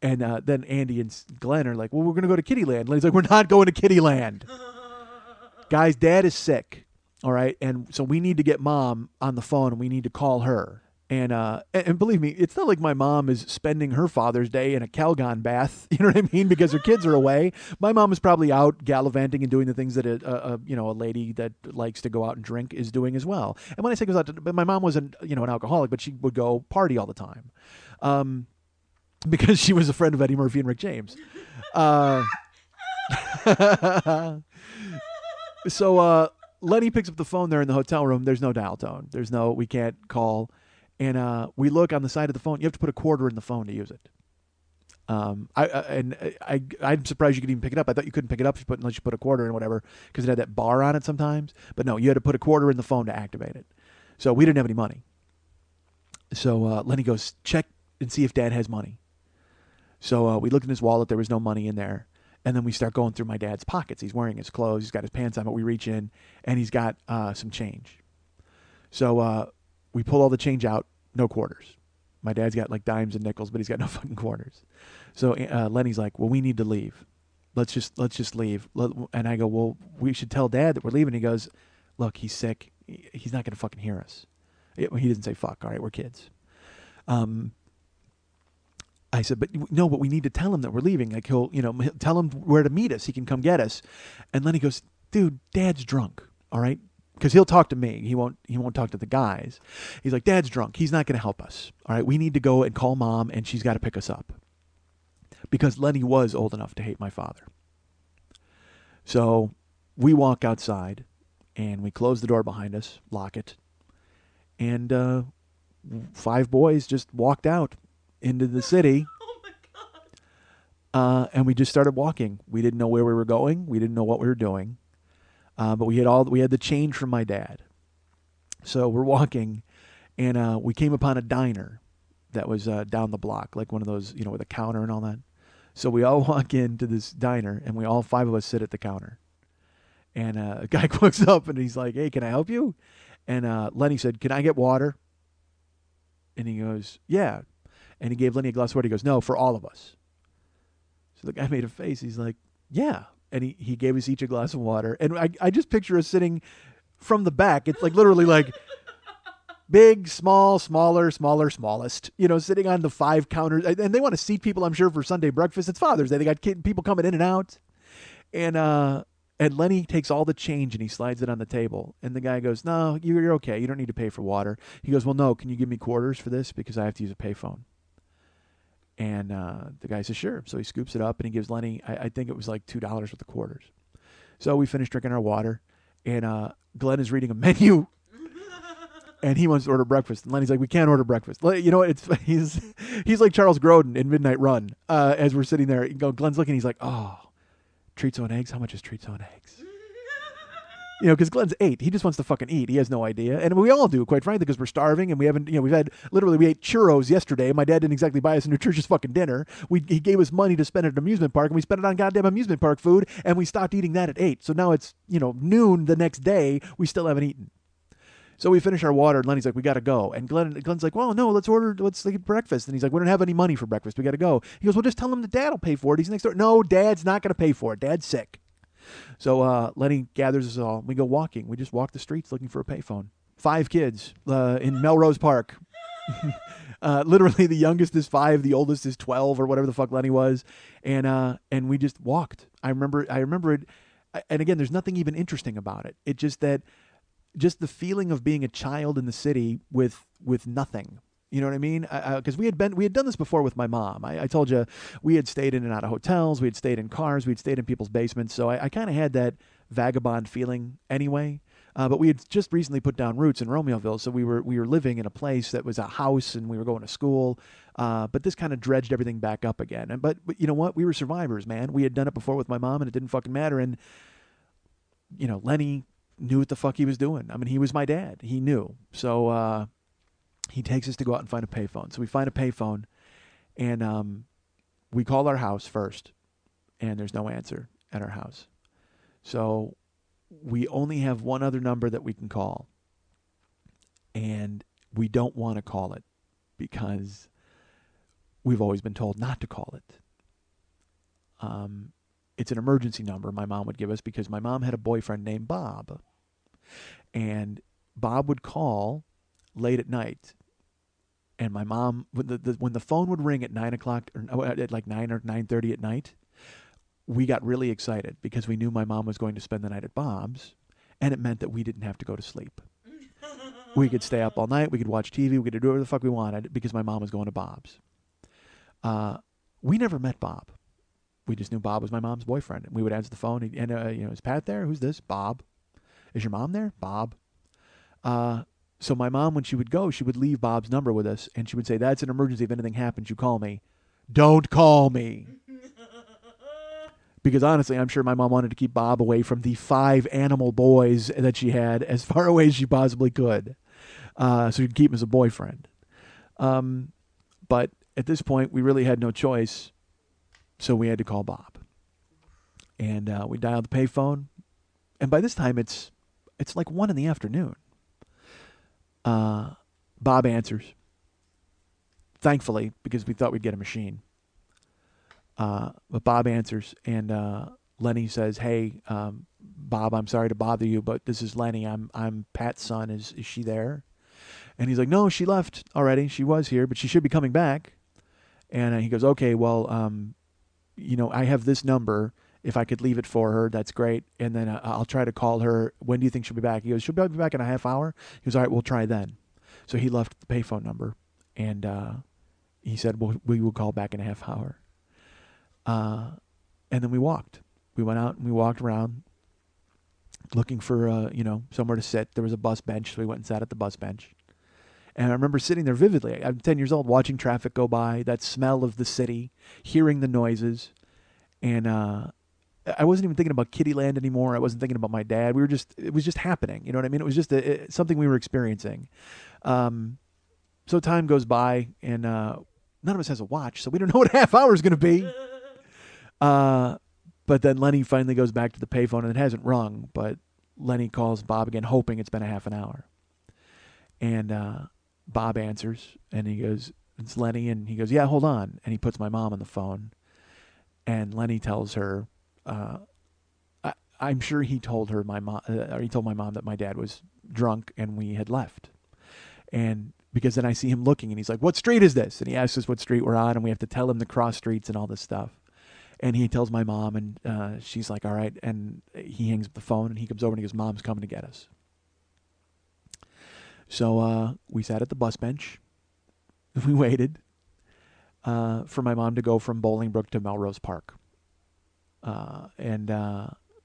And then Andy and Glenn are like, well, we're going to go to Kittyland. Lenny's like, we're not going to Kittyland. Guys, Dad is sick. All right. And so we need to get Mom on the phone and we need to call her. And believe me, it's not like my mom is spending her Father's Day in a Calgon bath, you know what I mean, because her kids are away. My mom is probably out gallivanting and doing the things that a lady that likes to go out and drink is doing as well. And when I say goes out, my mom wasn't an alcoholic, but she would go party all the time, because she was a friend of Eddie Murphy and Rick James. So Lenny picks up the phone there in the hotel room. There's no dial tone. We can't call. And we look on the side of the phone. You have to put a quarter in the phone to use it. I'm surprised you could even pick it up. I thought you couldn't pick it up unless you put a quarter in whatever, because it had that bar on it sometimes. But no, you had to put a quarter in the phone to activate it. So we didn't have any money. So Lenny goes, check and see if Dad has money. So we looked in his wallet. There was no money in there. And then we start going through my dad's pockets. He's wearing his clothes. He's got his pants on, but we reach in, and he's got some change. So we pull all the change out, no quarters. My dad's got like dimes and nickels, but he's got no fucking quarters. So Lenny's like, well, we need to leave. Let's just leave. And I go, well, we should tell Dad that we're leaving. He goes, look, he's sick. He's not going to fucking hear us. He doesn't say fuck. All right, we're kids. I said, but we need to tell him that we're leaving. Like he'll tell him where to meet us. He can come get us. And Lenny goes, dude, Dad's drunk. All right. Because he'll talk to me. He won't talk to the guys. He's like, Dad's drunk. He's not going to help us. All right. We need to go and call Mom, and she's got to pick us up. Because Lenny was old enough to hate my father. So we walk outside, and we close the door behind us, lock it. And 5 boys just walked out into the city. Oh my God. And we just started walking. We didn't know where we were going. We didn't know what we were doing. But we had the change from my dad. So we're walking, and we came upon a diner that was down the block, like one of those, with a counter and all that. So we all walk into this diner, and we all 5 of us sit at the counter. And a guy walks up, and he's like, hey, can I help you? And Lenny said, can I get water? And he goes, yeah. And he gave Lenny a glass of water. He goes, no, for all of us. So the guy made a face. He's like, yeah. And he gave us each a glass of water. And I just picture us sitting from the back. It's like literally like big, small, smaller, smaller, smallest, sitting on the 5 counters. And they want to seat people, I'm sure, for Sunday breakfast. It's Father's Day. They got people coming in and out. And Lenny takes all the change and he slides it on the table. And the guy goes, "No, you're okay. You don't need to pay for water." He goes, "Well, no, can you give me quarters for this? Because I have to use a payphone." And the guy says, "Sure." So he scoops it up and he gives Lenny, I think it was like $2 worth of quarters. So we finish drinking our water. And Glenn is reading a menu and he wants to order breakfast. And Lenny's like, "We can't order breakfast." You know what? He's like Charles Grodin in Midnight Run. As we're sitting there, Glenn's looking, he's like, "Oh, treats on eggs? How much is treats on eggs?" Because Glenn's 8. He just wants to fucking eat. He has no idea. And we all do, quite frankly, because we're starving and we haven't, we ate churros yesterday. My dad didn't exactly buy us a nutritious fucking dinner. He gave us money to spend at an amusement park and we spent it on goddamn amusement park food and we stopped eating that at 8. So now it's, noon the next day. We still haven't eaten. So we finish our water and Lenny's like, "We got to go." And Glenn's like, "Well, no, let's get breakfast." And he's like, "We don't have any money for breakfast. We got to go." He goes, "Well, just tell him that Dad will pay for it. He's next door." "No, Dad's not going to pay for it. Dad's sick." So Lenny gathers us all. We go walking. We just walk the streets looking for a payphone. 5 kids in Melrose Park. Literally, the youngest is 5, the oldest is 12, or whatever the fuck Lenny was, and we just walked. I remember it, and again, there's nothing even interesting about it. It just the feeling of being a child in the city with nothing. You know what I mean? Because we had done this before with my mom. I told you we had stayed in and out of hotels, we had stayed in cars, we'd stayed in people's basements. So I kind of had that vagabond feeling anyway. But we had just recently put down roots in Romeoville, so we were living in a place that was a house, and we were going to school. But this kind of dredged everything back up again. But you know what? We were survivors, man. We had done it before with my mom, and it didn't fucking matter. And Lenny knew what the fuck he was doing. I mean, he was my dad. He knew. So he takes us to go out and find a payphone. So we find a payphone, and we call our house first, and there's no answer at our house. So we only have one other number that we can call, and we don't want to call it because we've always been told not to call it. It's an emergency number my mom would give us because my mom had a boyfriend named Bob, and Bob would call late at night. And my mom, when the phone would ring at 9 o'clock, or at like 9 or 9:30 at night, we got really excited because we knew my mom was going to spend the night at Bob's, and it meant that we didn't have to go to sleep. We could stay up all night, we could watch TV, we could do whatever the fuck we wanted because my mom was going to Bob's. We never met Bob. We just knew Bob was my mom's boyfriend, and we would answer the phone, and "Is Pat there? Who's this?" "Bob." "Is your mom there?" "Bob." So my mom, when she would go, she would leave Bob's number with us, and she would say, "That's an emergency. If anything happens, you call me. Don't call me." Because honestly, I'm sure my mom wanted to keep Bob away from the 5 animal boys that she had as far away as she possibly could. So she'd keep him as a boyfriend. But at this point, we really had no choice, so we had to call Bob. And we dialed the payphone, and by this time, it's like 1 in the afternoon. Bob answers, thankfully, because we thought we'd get a machine. But Bob answers, and Lenny says, "Hey, Bob, I'm sorry to bother you, but this is Lenny. I'm Pat's son. Is she there?" And he's like, "No, she left already. She was here, but she should be coming back." And he goes, "Okay, well, I have this number. If I could leave it for her, that's great. And then I'll try to call her. When do you think she'll be back?" He goes, "She'll be back in a half hour." He goes, "All right, we'll try then." So he left the payphone number, and he said, we will call back in a half hour. And then we walked. We went out and we walked around looking for, somewhere to sit. There was a bus bench, so we went and sat at the bus bench. And I remember sitting there vividly. I'm 10 years old, watching traffic go by, that smell of the city, hearing the noises. And I wasn't even thinking about Kittyland anymore. I wasn't thinking about my dad. It was just happening. You know what I mean? It was just something we were experiencing. So time goes by, and none of us has a watch, so we don't know what a half hour is going to be. But then Lenny finally goes back to the payphone, and it hasn't rung, but Lenny calls Bob again, hoping it's been a half an hour. And Bob answers, and he goes, "It's Lenny," and he goes, "Yeah, hold on." And he puts my mom on the phone, and Lenny tells her, I'm sure he told her my mom, or he told my mom that my dad was drunk and we had left. And because then I see him looking and he's like, "What street is this?" And he asks us what street we're on, and we have to tell him the cross streets and all this stuff. And he tells my mom, and she's like, "All right." And he hangs up the phone and he comes over and he goes, "Mom's coming to get us." So we sat at the bus bench. We waited for my mom to go from Bolingbrook to Melrose Park. And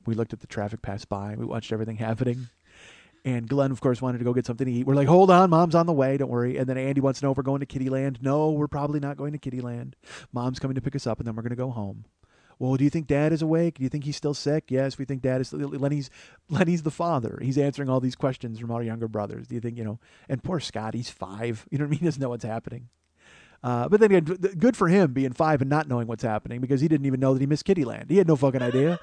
we looked at the traffic pass by. We watched everything happening. And Glenn, of course, wanted to go get something to eat. We're like, "Hold on, Mom's on the way. Don't worry." And then Andy wants to know if we're going to Kittyland. No, we're probably not going to Kittyland. Mom's coming to pick us up, and then we're going to go home. "Well, do you think Dad is awake? Do you think he's still sick?" "Yes, we think Dad is still..." Lenny's the father. He's answering all these questions from our younger brothers. "Do you think, And poor Scott, he's 5. You know what I mean? He doesn't know what's happening. But then again, good for him being 5 and not knowing what's happening, because he didn't even know that he missed Kittyland. He had no fucking idea.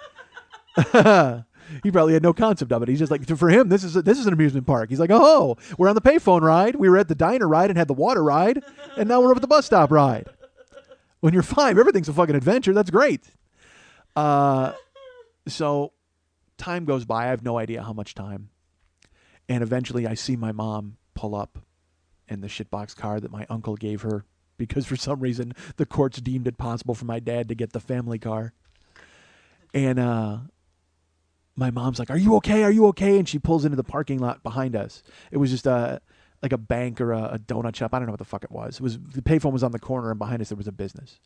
He probably had no concept of it. He's just like, for him, this is an amusement park. He's like, "Oh, we're on the payphone ride. We were at the diner ride and had the water ride, and now we're up at the bus stop ride." When you're 5, everything's a fucking adventure. That's great. So time goes by. I have no idea how much time. And eventually I see my mom pull up in the shitbox car that my uncle gave her, because for some reason the courts deemed it possible for my dad to get the family car. And my mom's like, "Are you okay? Are you okay?" And she pulls into the parking lot behind us. It was just like a bank or a donut shop. I don't know what the fuck it was. The payphone was on the corner, and behind us there was a business.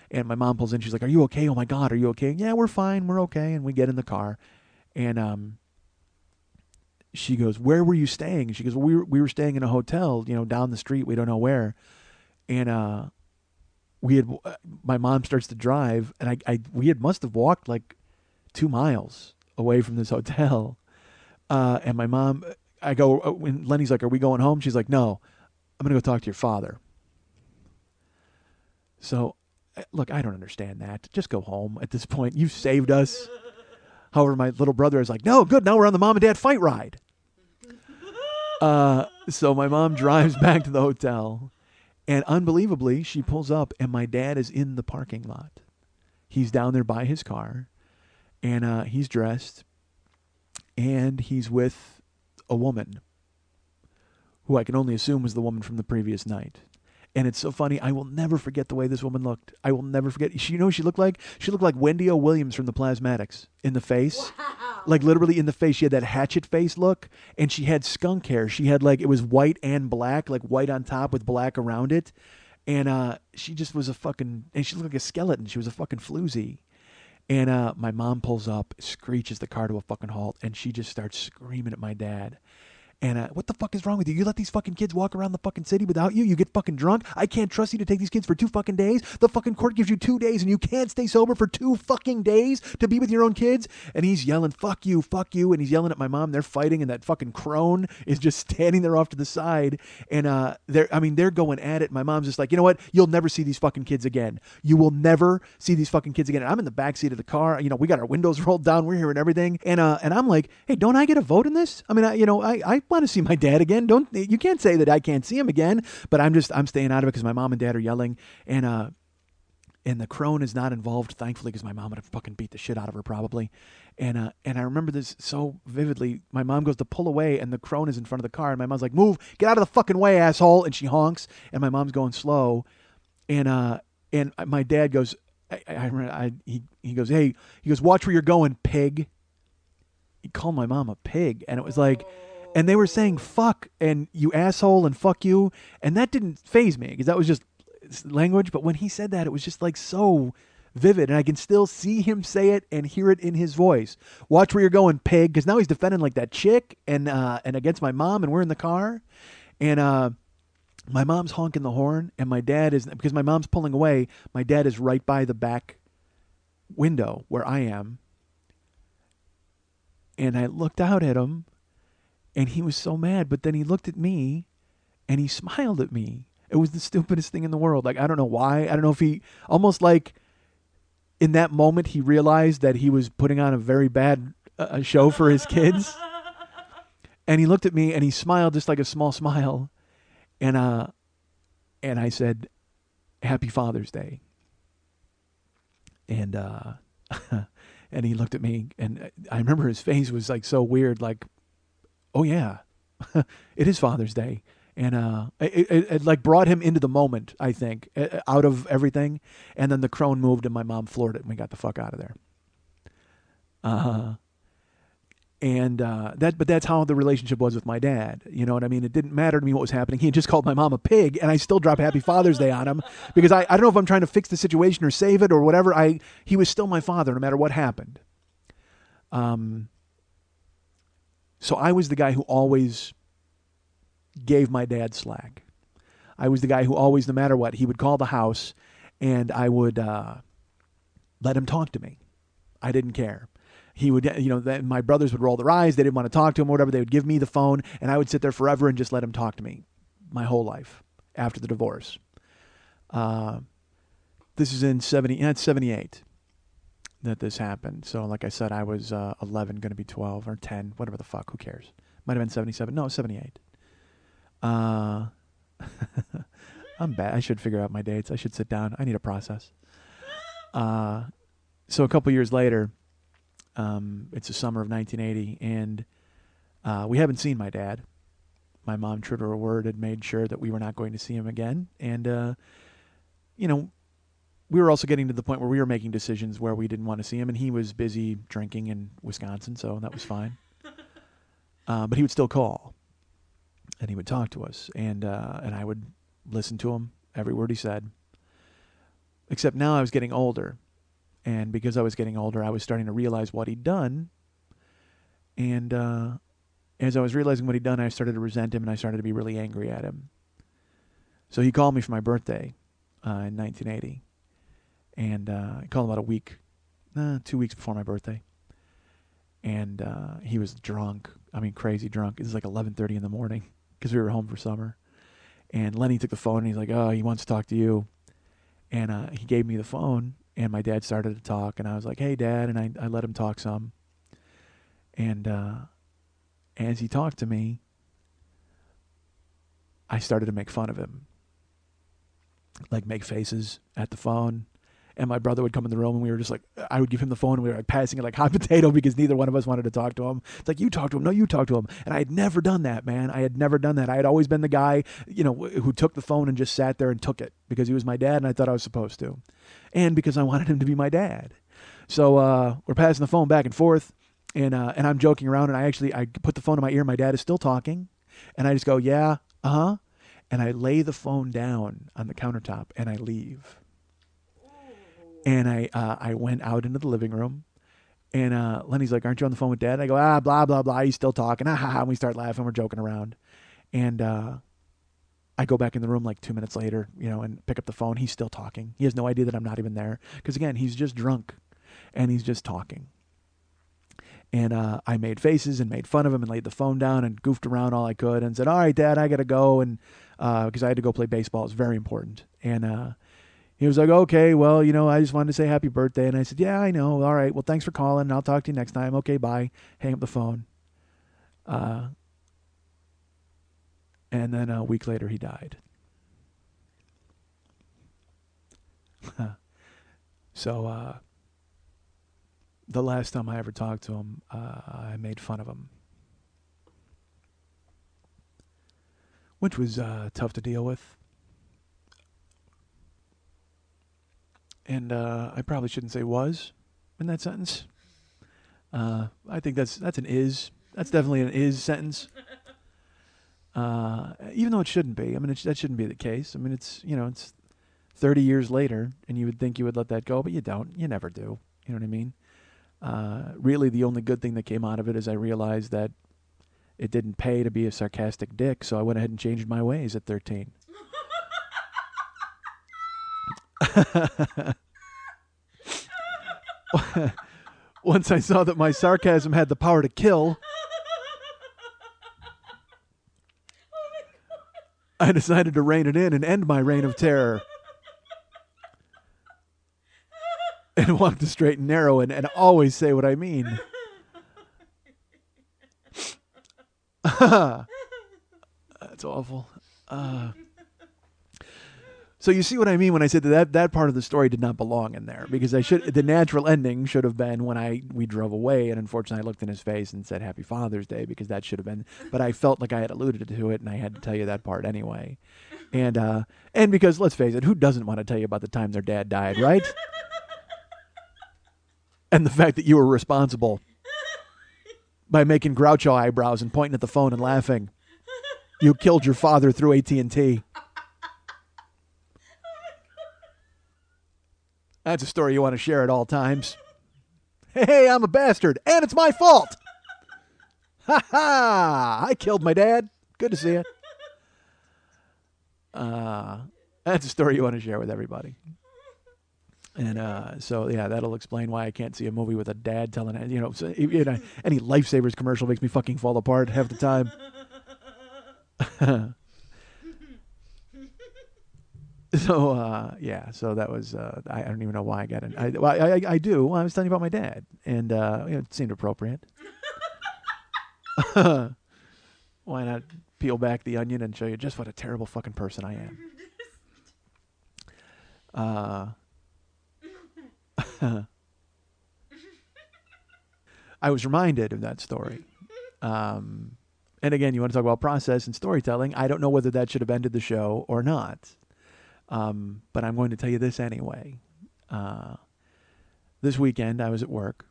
And my mom pulls in. She's like, "Are you okay? Oh my God, are you okay?" "Yeah, we're fine. We're okay." And we get in the car, and she goes, "Where were you staying?" And she goes, "Well, we were staying in a hotel, down the street. We don't know where." And my mom starts to drive, and we must have walked like 2 miles away from this hotel. And my mom, I go, when Lenny's like, "Are we going home?" She's like, "No, I'm going to go talk to your father." So, look, I don't understand that. Just go home at this point. You've saved us. However, my little brother is like, "No, good. Now we're on the mom and dad fight ride." So my mom drives back to the hotel, and unbelievably, she pulls up, and my dad is in the parking lot. He's down there by his car, and he's dressed, and he's with a woman who I can only assume was the woman from the previous night. And it's so funny. I will never forget the way this woman looked. I will never forget. She looked like? She looked like Wendy O. Williams from the Plasmatics in the face. Wow. Like literally in the face. She had that hatchet face look, and she had skunk hair. She had it was white and black, like white on top with black around it. And she just was and she looked like a skeleton. She was a fucking floozy. And my mom pulls up, screeches the car to a fucking halt, and she just starts screaming at my dad. And what the fuck is wrong with you? You let these fucking kids walk around the fucking city without you? You get fucking drunk? I can't trust you to take these kids for 2 fucking days? The fucking court gives you 2 days and you can't stay sober for 2 fucking days to be with your own kids? And he's yelling, fuck you. And he's yelling at my mom. They're fighting, and that fucking crone is just standing there off to the side. And they're going at it. My mom's just like, "You know what? You'll never see these fucking kids again. You will never see these fucking kids again." And I'm in the backseat of the car. We got our windows rolled down. We're hearing everything. And I'm like, "Hey, don't I get a vote in this? I mean, I want to see my dad again. You can't say that I can't see him again." But I'm staying out of it because my mom and dad are yelling, and the crone is not involved, thankfully, because my mom would have fucking beat the shit out of her probably. And I remember this so vividly. My mom goes to pull away, and the crone is in front of the car, and my mom's like, "Move, get out of the fucking way, asshole!" And she honks, and my mom's going slow, and my dad goes, he goes, "Hey," he goes, "watch where you're going, pig." He called my mom a pig, and it was like, and they were saying fuck and you asshole and fuck you, and that didn't faze me because that was just language. But when he said that, it was just like so vivid, and I can still see him say it and hear it in his voice. "Watch where you're going, pig," because now he's defending like that chick and against my mom, and we're in the car, and my mom's honking the horn, and my dad is, because my mom's pulling away, my dad is right by the back window where I am, and I looked out at him. And he was so mad, but then he looked at me, and he smiled at me. It was the stupidest thing in the world. Like, I don't know why. I don't know if he, almost like in that moment, he realized that he was putting on a very bad show for his kids. And he looked at me, and he smiled just like a small smile. And I said, "Happy Father's Day." And And he looked at me, and I remember his face was like so weird, like, oh yeah, it is Father's Day. And it like brought him into the moment, I think, out of everything. And then the crone moved, and my mom floored it, and we got the fuck out of there. Uh, and but that's how the relationship was with my dad. You know what I mean? It didn't matter to me what was happening. He had just called my mom a pig, and I still drop Happy Father's Day on him because I don't know if I'm trying to fix the situation or save it or whatever. He was still my father no matter what happened. So I was the guy who always gave my dad slack. I was the guy who always, no matter what, he would call the house, and I would let him talk to me. I didn't care. He would, my brothers would roll their eyes. They didn't want to talk to him or whatever. They would give me the phone, and I would sit there forever and just let him talk to me my whole life after the divorce. This is in 78 that this happened. So like I said, I was 11, going to be 12 or 10, whatever the fuck. Who cares? Might have been 77. No, 78. I'm bad. I should figure out my dates. I should sit down. I need a process. So a couple years later, it's the summer of 1980, and we haven't seen my dad. My mom, true to her word, had made sure that we were not going to see him again. And, we were also getting to the point where we were making decisions where we didn't want to see him, and he was busy drinking in Wisconsin, so that was fine. But he would still call, and he would talk to us, and I would listen to him, every word he said. Except now I was getting older, and because I was getting older, I was starting to realize what he'd done. And as I was realizing what he'd done, I started to resent him, and I started to be really angry at him. So he called me for my birthday in 1980. And he called about 2 weeks before my birthday. And he was drunk. I mean, crazy drunk. It was like 11:30 in the morning because we were home for summer. And Lenny took the phone, and he's like, oh, he wants to talk to you. And he gave me the phone, and my dad started to talk. And I was like, hey, Dad. And I let him talk some. And as he talked to me, I started to make fun of him. Like make faces at the phone. And my brother would come in the room, and we were just like, I would give him the phone, and we were like passing it like hot potato because neither one of us wanted to talk to him. It's like, you talk to him. No, you talk to him. And I had never done that, man. I had never done that. I had always been the guy, who took the phone and just sat there and took it because he was my dad, and I thought I was supposed to. And because I wanted him to be my dad. So we're passing the phone back and forth, and I'm joking around, and I put the phone in my ear. My dad is still talking, and I just go, yeah, uh-huh. And I lay the phone down on the countertop, and I leave. And I went out into the living room, and Lenny's like, aren't you on the phone with Dad? And I go, blah, blah, blah. He's still talking. And we start laughing. We're joking around. And I go back in the room like 2 minutes later, and pick up the phone. He's still talking. He has no idea that I'm not even there. Because, again, he's just drunk, and he's just talking. And I made faces and made fun of him and laid the phone down and goofed around all I could and said, all right, Dad, I got to go. And because I had to go play baseball. It was very important. And he was like, okay, well, I just wanted to say happy birthday. And I said, yeah, I know. All right. Well, thanks for calling. I'll talk to you next time. Okay, bye. Hang up the phone. And then a week later, he died. So the last time I ever talked to him, I made fun of him, which was tough to deal with. And I probably shouldn't say was in that sentence. I think that's an is. That's definitely an is sentence. Even though it shouldn't be. I mean, that shouldn't be the case. I mean, it's 30 years later, and you would think you would let that go, but you don't. You never do. You know what I mean? Really, the only good thing that came out of it is I realized that it didn't pay to be a sarcastic dick, so I went ahead and changed my ways at 13. Once I saw that my sarcasm had the power to kill, I decided to rein it in and end my reign of terror. And walk the straight and narrow and always say what I mean. That's awful. So you see what I mean when I said that part of the story did not belong in there, because the natural ending should have been when we drove away, and unfortunately I looked in his face and said Happy Father's Day, because that should have been, but I felt like I had alluded to it and I had to tell you that part anyway. And because let's face it, who doesn't want to tell you about the time their dad died, right? And the fact that you were responsible by making Groucho eyebrows and pointing at the phone and laughing. You killed your father through AT&T. That's a story you want to share at all times. Hey, I'm a bastard, and it's my fault. Ha ha! I killed my dad. Good to see you. That's a story you want to share with everybody. And so, yeah, that'll explain why I can't see a movie with a dad telling it. Any Lifesavers commercial makes me fucking fall apart half the time. So, yeah, so that was, I don't even know why I got in. I do. I was telling you about my dad, and it seemed appropriate. Why not peel back the onion and show you just what a terrible fucking person I am? I was reminded of that story. And again, you want to talk about process and storytelling. I don't know whether that should have ended the show or not. But I'm going to tell you this anyway. This weekend, I was at work.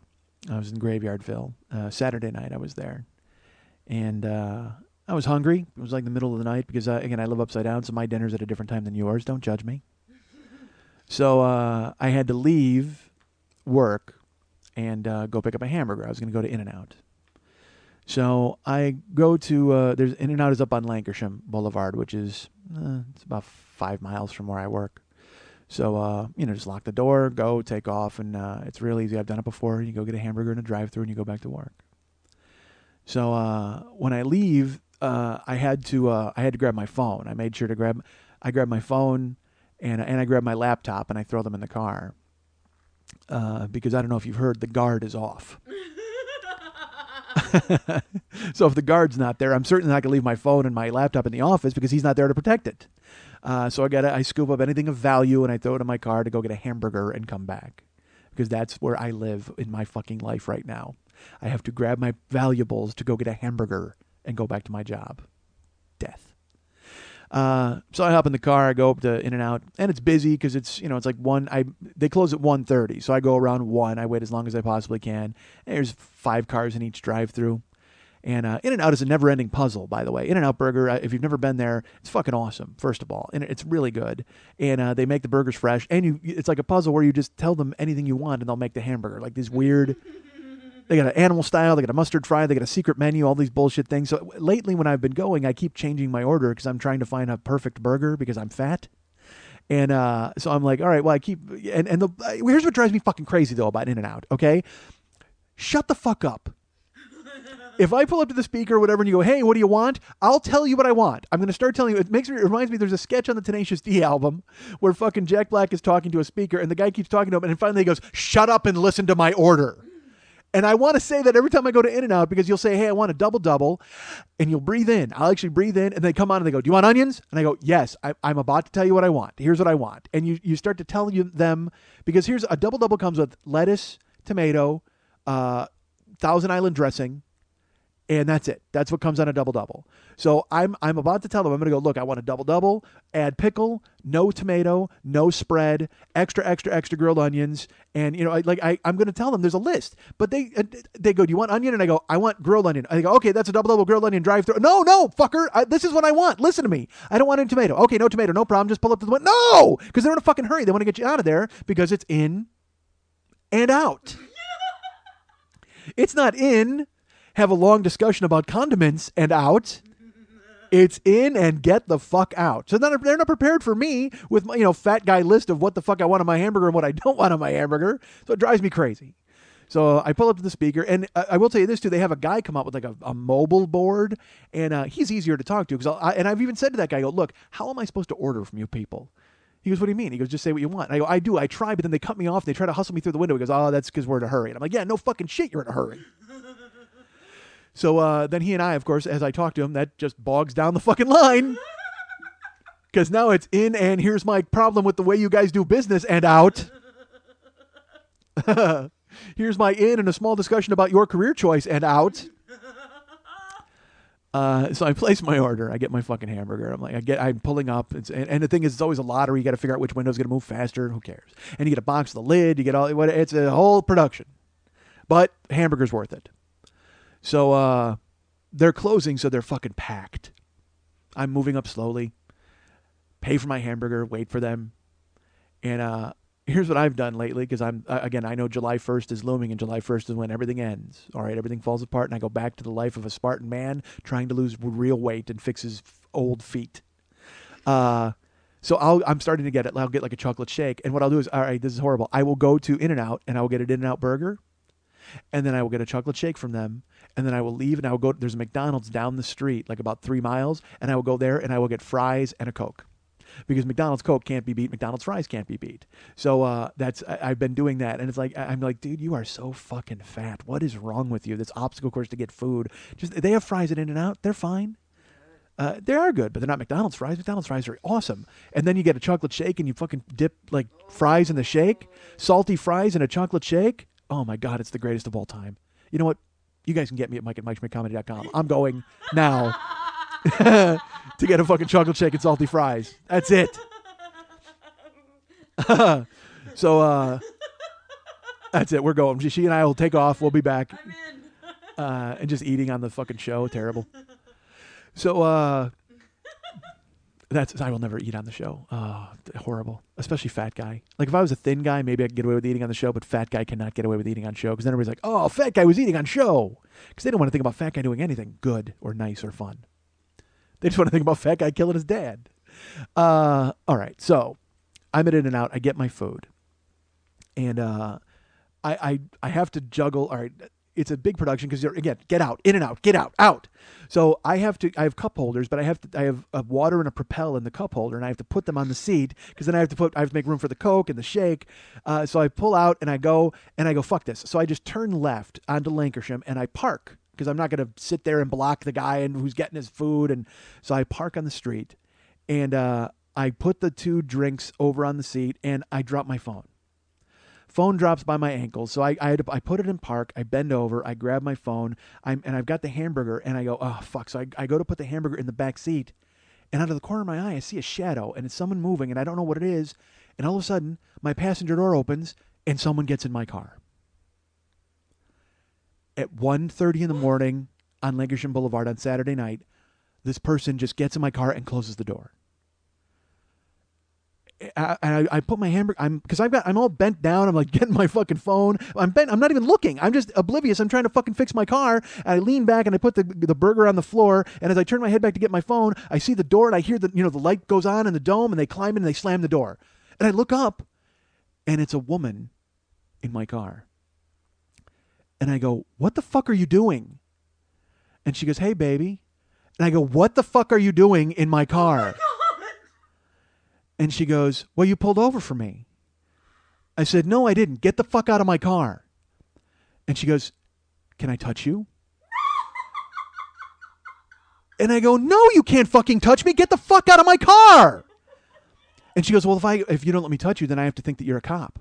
I was in Graveyardville. Saturday night, I was there. And I was hungry. It was like the middle of the night because, again, I live upside down, so my dinner's at a different time than yours. Don't judge me. So I had to leave work and go pick up a hamburger. I was going to go to In-N-Out. So I go to, there's In-N-Out is up on Lancashire Boulevard, which is, it's about 5 miles from where I work. So, just lock the door, go, take off, and it's real easy. I've done it before. You go get a hamburger in a drive-thru and you go back to work. So when I leave, I had to grab my phone. I made sure to I grabbed my phone and I grabbed my laptop and I throw them in the car. Because I don't know if you've heard, the guard is off. So if the guard's not there, I'm certainly not going to leave my phone and my laptop in the office because he's not there to protect it. So I scoop up anything of value and I throw it in my car to go get a hamburger and come back. Because that's where I live in my fucking life right now. I have to grab my valuables to go get a hamburger and go back to my job. Death. So I hop in the car, I go up to In-N-Out, and it's busy because it's like they close at 1:30, so I go around 1, I wait as long as I possibly can. And there's 5 cars in each drive-through. And In-N-Out is a never-ending puzzle, by the way. In-N-Out Burger, if you've never been there, it's fucking awesome, first of all. And it's really good. And they make the burgers fresh. And it's like a puzzle where you just tell them anything you want, and they'll make the hamburger. Like these weird... They got an animal style, they got a mustard fry, they got a secret menu, all these bullshit things. So lately when I've been going, I keep changing my order because I'm trying to find a perfect burger because I'm fat. And so I'm like, all right, well, I keep... And here's what drives me fucking crazy, though, about In-N-Out, okay? Shut the fuck up. If I pull up to the speaker or whatever and you go, hey, what do you want? I'll tell you what I want. I'm going to start telling you. It reminds me, there's a sketch on the Tenacious D album where fucking Jack Black is talking to a speaker and the guy keeps talking to him and finally he goes, shut up and listen to my order. And I want to say that every time I go to In-N-Out because you'll say, hey, I want a double-double, and you'll breathe in. I'll actually breathe in, and they come on and they go, do you want onions? And I go, yes, I'm about to tell you what I want. Here's what I want. And you start to tell them, because here's a double-double comes with lettuce, tomato, Thousand Island dressing, and that's it. That's what comes on a double-double. So I'm about to tell them, I'm going to go, look, I want a double-double, add pickle, no tomato, no spread, extra grilled onions. And, I'm going to tell them there's a list. But they go, do you want onion? And I go, I want grilled onion. And they go, okay, that's a double-double grilled onion drive-through. No, fucker. This is what I want. Listen to me. I don't want any tomato. Okay, no tomato, no problem. Just pull up to the window. No! Because they're in a fucking hurry. They want to get you out of there because it's in and out. It's not in... have a long discussion about condiments and out. It's in and get the fuck out. So they're not prepared for me with my fat guy list of what the fuck I want on my hamburger and what I don't want on my hamburger. So it drives me crazy. So I pull up to the speaker, and I will tell you this too. They have a guy come up with like a mobile board, and he's easier to talk to. And I've even said to that guy, I go, look, how am I supposed to order from you people? He goes, what do you mean? He goes, just say what you want. And I go, I do. I try, but then they cut me off. They try to hustle me through the window. He goes, oh, that's because we're in a hurry. And I'm like, yeah, no fucking shit, you're in a hurry. So then he and I, of course, as I talk to him, that just bogs down the fucking line. Because now it's in and here's my problem with the way you guys do business and out. Here's my in and a small discussion about your career choice and out. So I place my order. I get my fucking hamburger. I'm pulling up. And the thing is, it's always a lottery. You got to figure out which window's going to move faster. Who cares? And you get a box with the lid. You get all. It's a whole production. But hamburger's worth it. So they're closing, so they're fucking packed. I'm moving up slowly. Pay for my hamburger. Wait for them. And here's what I've done lately, because I know July 1st is looming, and July 1st is when everything ends. All right, everything falls apart, and I go back to the life of a Spartan man trying to lose real weight and fix his old feet. So I'm starting to get it. I'll get like a chocolate shake, and what I'll do is, all right, this is horrible. I will go to In-N-Out, and I will get an In-N-Out burger, and then I will get a chocolate shake from them, and then I will leave, and I will go. There's a McDonald's down the street, like about 3 miles, and I will go there, and I will get fries and a Coke. Because McDonald's Coke can't be beat, McDonald's fries can't be beat. So I've been doing that, and it's like I'm like, dude, you are so fucking fat. What is wrong with you? This obstacle course to get food. They have fries at In-N-Out. They're fine. They are good, but they're not McDonald's fries. McDonald's fries are awesome. And then you get a chocolate shake, and you fucking dip like fries in the shake, salty fries in a chocolate shake. Oh my god, it's the greatest of all time. You know what? You guys can get me at mike@mikesmcomedy.com. I'm going now. To get a fucking chocolate shake and salty fries. That's it. So that's it. We're going. She and I will take off. We'll be back. I'm in. And just eating on the fucking show. Terrible. So I will never eat on the show. Horrible. Especially fat guy. Like if I was a thin guy, maybe I could get away with eating on the show, but fat guy cannot get away with eating on show, because then everybody's like, oh, fat guy was eating on show. Because they don't want to think about fat guy doing anything good or nice or fun. They just want to think about fat guy killing his dad. All right, so I'm at In-N-Out. I get my food, and I have to juggle. All right, it's a big production because again, get out, In-N-Out, get out, out. So I have cup holders, but I have a water and a Propel in the cup holder, and I have to put them on the seat because then I have to make room for the Coke and the shake. So I pull out and I go fuck this. So I just turn left onto Lancashire and I park, because I'm not going to sit there and block the guy and who's getting his food. And so I park on the street, and I put the 2 drinks over on the seat, and I drop my phone. Phone drops by my ankles, so I put it in park. I bend over, I grab my phone, and I've got the hamburger, and I go, oh fuck! So I go to put the hamburger in the back seat, and out of the corner of my eye, I see a shadow, and it's someone moving, and I don't know what it is. And all of a sudden, my passenger door opens, and someone gets in my car. At 1:30 in the morning on Lancashire Boulevard on Saturday night, this person just gets in my car and closes the door. I put my hamburger, I'm all bent down. I'm like getting my fucking phone. I'm bent. I'm not even looking. I'm just oblivious. I'm trying to fucking fix my car. And I lean back and I put the burger on the floor. And as I turn my head back to get my phone, I see the door and I hear the light goes on in the dome, and they climb in and they slam the door. And I look up, and it's a woman in my car. And I go, what the fuck are you doing? And she goes, hey, baby. And I go, what the fuck are you doing in my car? Oh my God. And she goes, well, you pulled over for me. I said, no, I didn't. Get the fuck out of my car. And she goes, can I touch you? And I go, no, you can't fucking touch me. Get the fuck out of my car. And she goes, well, if you don't let me touch you, then I have to think that you're a cop.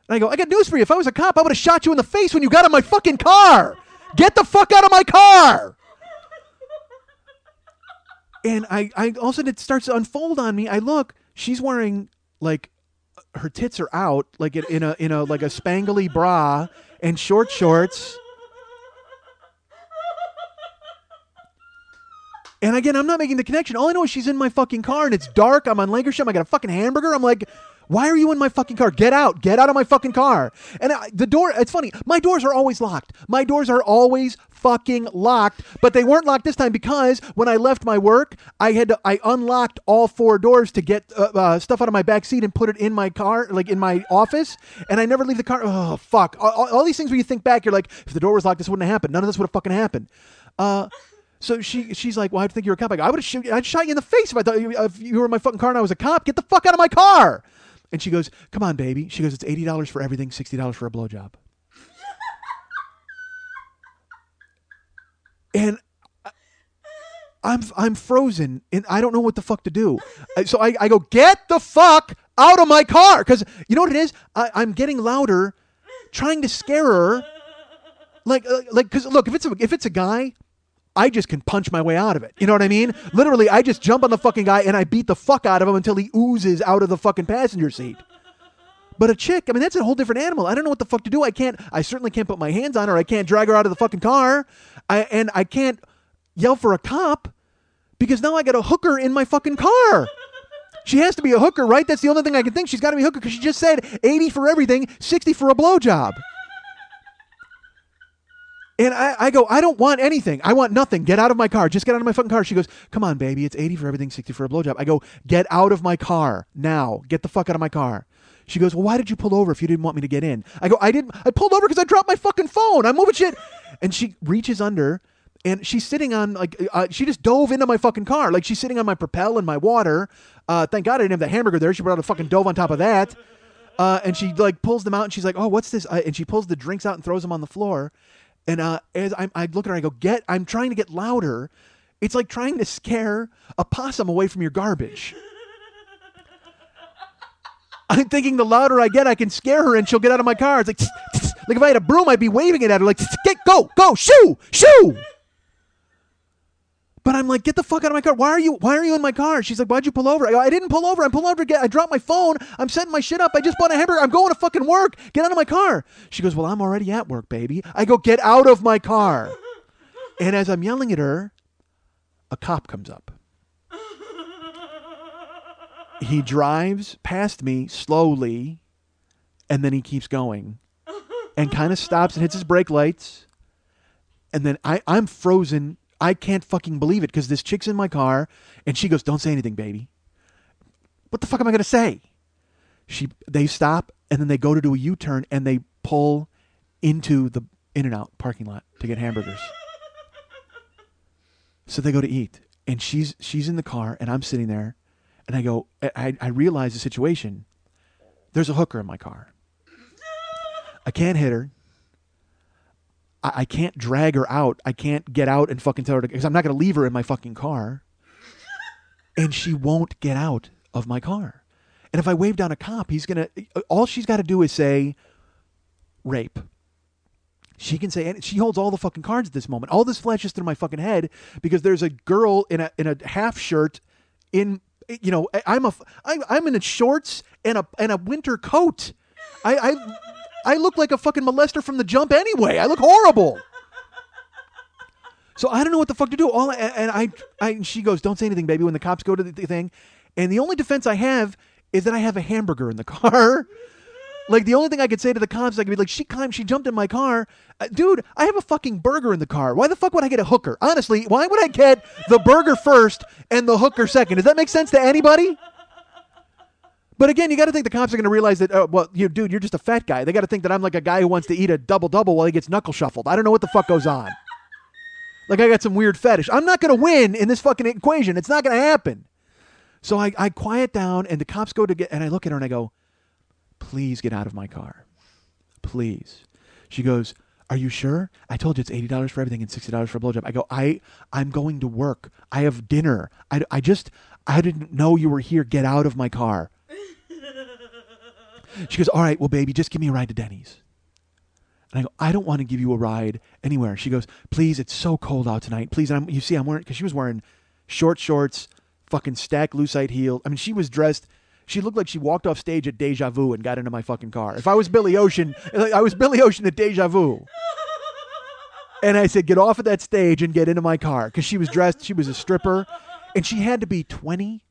And I go, I got news for you. If I was a cop, I would have shot you in the face when you got in my fucking car. Get the fuck out of my car. And I all of a sudden it starts to unfold on me. I look, she's wearing like her tits are out, like in a like a spangly bra and short shorts. And again, I'm not making the connection. All I know is she's in my fucking car and it's dark. I'm on Lancashire. I got a fucking hamburger. I'm like, why are you in my fucking car? Get out. Get out of my fucking car. And the door, it's funny. My doors are always locked. My doors are always fucking locked, but they weren't locked this time because when I left my work, I unlocked all 4 doors to get stuff out of my back seat and put it in my car, like in my office. And I never leave the car. Oh, fuck. All these things where you think back, you're like, if the door was locked, this wouldn't have happened. None of this would have fucking happened. So she's like, well, I think you're a cop. I go, I'd shot you in the face if I thought if you were in my fucking car and I was a cop. Get the fuck out of my car. And she goes, come on, baby. She goes, it's $80 for everything, $60 for a blowjob. And I'm frozen and I don't know what the fuck to do. So I go, get the fuck out of my car. Because you know what it is? I'm getting louder, trying to scare her. Because look, if it's a guy, I just can punch my way out of it. You know what I mean? Literally, I just jump on the fucking guy and I beat the fuck out of him until he oozes out of the fucking passenger seat. But a chick, I mean, that's a whole different animal. I don't know what the fuck to do. I certainly can't put my hands on her. I can't drag her out of the fucking car. I can't yell for a cop because now I got a hooker in my fucking car. She has to be a hooker, right? That's the only thing I can think. She's got to be a hooker because she just said 80 for everything, 60 for a blowjob. And I go, I don't want anything. I want nothing. Get out of my car. Just get out of my fucking car. She goes, come on, baby. It's 80 for everything, 60 for a blowjob. I go, get out of my car now. Get the fuck out of my car. She goes, well, why did you pull over if you didn't want me to get in? I go, I pulled over because I dropped my fucking phone. I'm moving shit. And she reaches under and she's sitting on she just dove into my fucking car. Like she's sitting on my Propel and my water. Thank God I didn't have the hamburger there. She brought a fucking dove on top of that. And she like pulls them out and she's like, oh, what's this? And she pulls the drinks out and throws them on the floor. And as I look at her, I go, I'm trying to get louder. It's like trying to scare a possum away from your garbage. I'm thinking the louder I get, I can scare her and she'll get out of my car. It's like, tss, tss. Like if I had a broom, I'd be waving it at her like, go, shoo. But I'm like, get the fuck out of my car. Why are you in my car? She's like, why'd you pull over? I go, I didn't pull over. I'm pulling over to I dropped my phone. I'm setting my shit up. I just bought a hamburger. I'm going to fucking work. Get out of my car. She goes, well, I'm already at work, baby. I go, get out of my car. And as I'm yelling at her, a cop comes up. He drives past me slowly, and then he keeps going and kind of stops and hits his brake lights. And then I'm frozen. I can't fucking believe it because this chick's in my car, and she goes, don't say anything, baby. What the fuck am I going to say? They stop, and then they go to do a U-turn, and they pull into the In-N-Out parking lot to get hamburgers. So they go to eat, and she's in the car, and I'm sitting there. And I go, I realize the situation. There's a hooker in my car. I can't hit her. I can't drag her out. I can't get out and fucking tell her because I'm not going to leave her in my fucking car. And she won't get out of my car. And if I wave down a cop, all she's got to do is say rape. She can say, and she holds all the fucking cards at this moment. All this flashes through my fucking head because there's a girl in a half shirt I'm in shorts and a winter coat. I look like a fucking molester from The Jump anyway. I look horrible. So I don't know what the fuck to do. And she goes, don't say anything, baby, when the cops go to the thing. And the only defense I have is that I have a hamburger in the car. Like, the only thing I could say to the cops, I could be like, she jumped in my car. Dude, I have a fucking burger in the car. Why the fuck would I get a hooker? Honestly, why would I get the burger first and the hooker second? Does that make sense to anybody? But again, you got to think the cops are going to realize that, dude, you're just a fat guy. They got to think that I'm like a guy who wants to eat a double-double while he gets knuckle shuffled. I don't know what the fuck goes on. Like, I got some weird fetish. I'm not going to win in this fucking equation. It's not going to happen. So I quiet down, and the cops go to get, and I look at her and I go, please get out of my car. Please. She goes, are you sure? I told you it's $80 for everything and $60 for a blowjob. I go, I'm going to work. I have dinner. I didn't know you were here. Get out of my car. She goes, all right, well, baby, just give me a ride to Denny's. And I go, I don't want to give you a ride anywhere. She goes, please, it's so cold out tonight. Please, I'm wearing, because she was wearing short shorts, fucking stacked lucite heel. I mean, she was dressed. She looked like she walked off stage at Deja Vu and got into my fucking car. If I was Billy Ocean, I was Billy Ocean at Deja Vu. And I said, get off of that stage and get into my car. Because she was dressed, she was a stripper. And she had to be 20.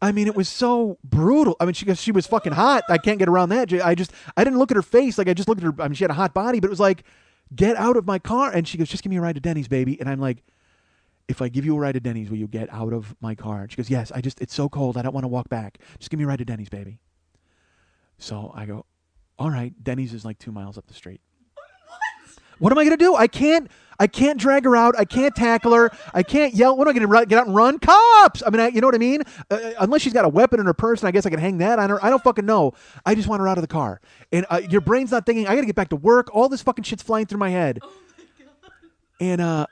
I mean, it was so brutal. I mean, she was fucking hot. I can't get around that. I didn't look at her face. Like, I just looked at her. I mean, she had a hot body, but it was like, get out of my car. And she goes, just give me a ride to Denny's, baby. And I'm like, if I give you a ride to Denny's, will you get out of my car? And she goes, yes, it's so cold. I don't want to walk back. Just give me a ride to Denny's, baby. So I go, all right. Denny's is like 2 miles up the street. What am I going to do? I can't drag her out. I can't tackle her. I can't yell. What am I going to get out and run? Cops! I mean, you know what I mean? Unless she's got a weapon in her purse, and I guess I can hang that on her. I don't fucking know. I just want her out of the car. And your brain's not thinking, I got to get back to work. All this fucking shit's flying through my head. Oh my God. And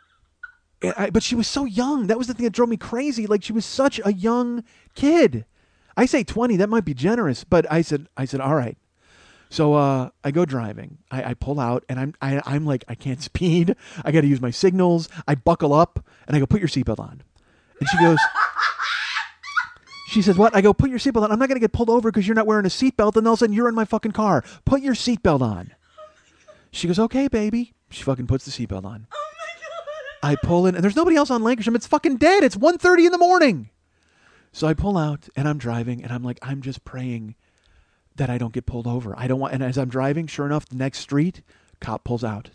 But she was so young. That was the thing that drove me crazy. Like, she was such a young kid. I say 20, that might be generous, but I said, all right. So I go driving. I pull out, and I'm like, I can't speed. I got to use my signals. I buckle up, and I go, put your seatbelt on. And she says, what? I go, put your seatbelt on. I'm not going to get pulled over because you're not wearing a seatbelt, and all of a sudden you're in my fucking car. Put your seatbelt on. She goes, okay, baby. She fucking puts the seatbelt on. Oh my I pull in, and there's nobody else on Lancashire. It's fucking dead. It's 1:30 in the morning. So I pull out, and I'm driving, and I'm like, I'm just praying that I don't get pulled over. I don't want, and as I'm driving, sure enough, the next street, cop pulls out.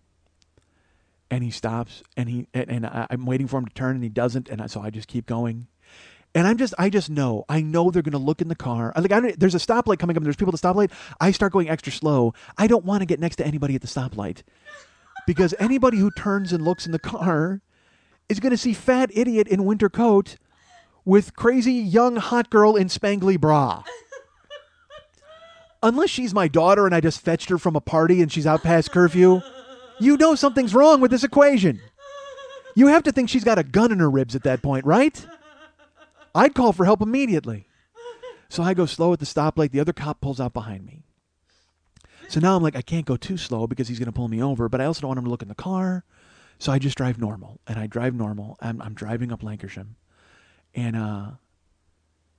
And he stops, and I'm waiting for him to turn, and he doesn't, and so I just keep going. And I just know they're going to look in the car. There's a stoplight coming up, and there's people at the stoplight. I start going extra slow. I don't want to get next to anybody at the stoplight. Because anybody who turns and looks in the car is going to see fat idiot in winter coat with crazy young hot girl in spangly bra. Unless she's my daughter and I just fetched her from a party and she's out past curfew, you know something's wrong with this equation. You have to think she's got a gun in her ribs at that point, right? I'd call for help immediately. So I go slow at the stoplight. The other cop pulls out behind me. So now I'm like, I can't go too slow because he's going to pull me over, but I also don't want him to look in the car. So I just drive normal, and I drive normal. I'm driving up Lancashire, and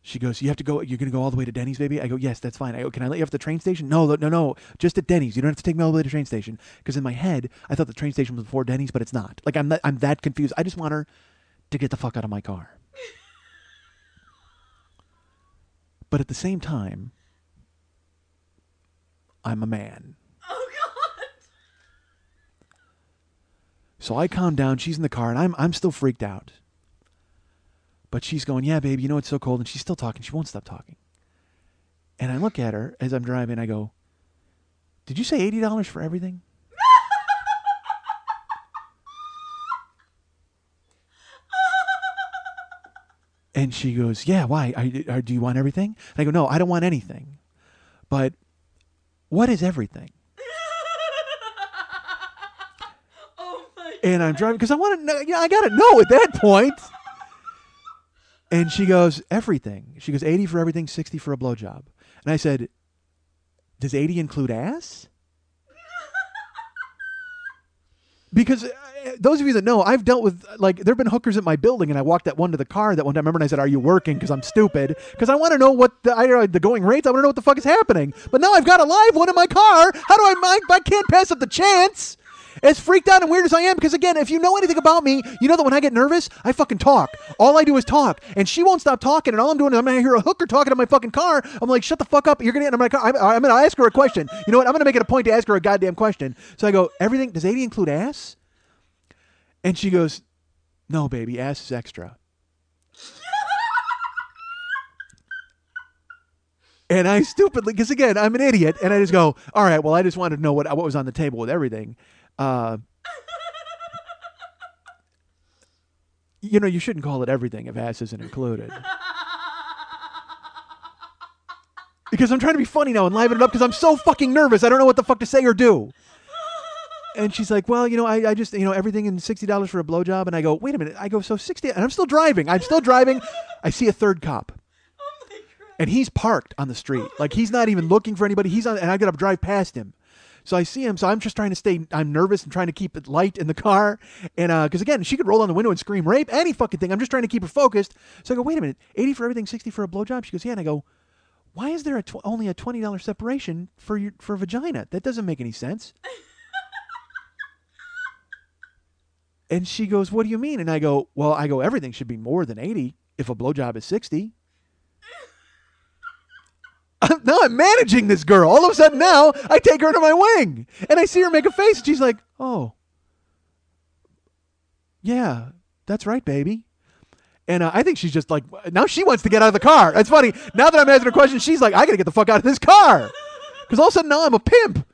she goes, "You have to go. You're going to go all the way to Denny's, baby?" I go, "Yes, that's fine." I go, "Can I let you off the train station?" No, just at Denny's. You don't have to take me all the way to the train station. Because in my head, I thought the train station was before Denny's, but it's not. Like I'm that confused. I just want her to get the fuck out of my car. But at the same time, I'm a man. Oh God. So I calm down. She's in the car, and I'm still freaked out. But she's going, yeah, baby, you know it's so cold. And she's still talking. She won't stop talking. And I look at her as I'm driving. I go, did you say $80 for everything? And she goes, yeah, why? Do you want everything? And I go, no, I don't want anything. But what is everything? Oh my God. And I'm driving because I want to know. I got to know at that point. And she goes, everything. She goes, 80 for everything, 60 for a blowjob. And I said, does 80 include ass? Because those of you that know, I've dealt with, like, there have been hookers at my building, and I walked that one to the car that one time. I remember, and I said, are you working? Because I'm stupid. Because I want to know what the going rates. I want to know what the fuck is happening. But now I've got a live one in my car. How do I can't pass up the chance. As freaked out and weird as I am, because again, if you know anything about me, you know that when I get nervous, I fucking talk. All I do is talk, and she won't stop talking, and all I'm doing is I'm going to hear a hooker talking to my fucking car. I'm like, shut the fuck up. You're going to get in my car. I'm going to ask her a question. You know what? I'm going to make it a point to ask her a goddamn question. So I go, everything, does 80 include ass? And she goes, no, baby, ass is extra. And I stupidly, because again, I'm an idiot, and I just go, all right, well, I just wanted to know what was on the table with everything. You know, you shouldn't call it everything if ass isn't included. Because I'm trying to be funny now and liven it up because I'm so fucking nervous. I don't know what the fuck to say or do. And she's like, well, you know, I just, you know, everything in $60 for a blowjob. And I go, wait a minute. I go, so 60, and I'm still driving. I see a third cop. Oh my God. And he's parked on the street. Like, he's not even looking for anybody. He's on, and I got to drive past him. So I see him. So I'm just trying to stay. I'm nervous and trying to keep it light in the car. And because again, she could roll down the window and scream rape, any fucking thing. I'm just trying to keep her focused. So I go, wait a minute, 80 for everything, 60 for a blowjob. She goes, yeah. And I go, why is there only a $20 separation for a vagina? That doesn't make any sense. And she goes, what do you mean? And I go, well, everything should be more than 80 if a blowjob is 60. Now I'm managing this girl. All of a sudden now I take her under my wing and I see her make a face and she's like, oh, yeah, that's right, baby. And I think she's just like, now she wants to get out of the car. That's funny. Now that I'm asking her questions, she's like, I got to get the fuck out of this car. Because all of a sudden now I'm a pimp.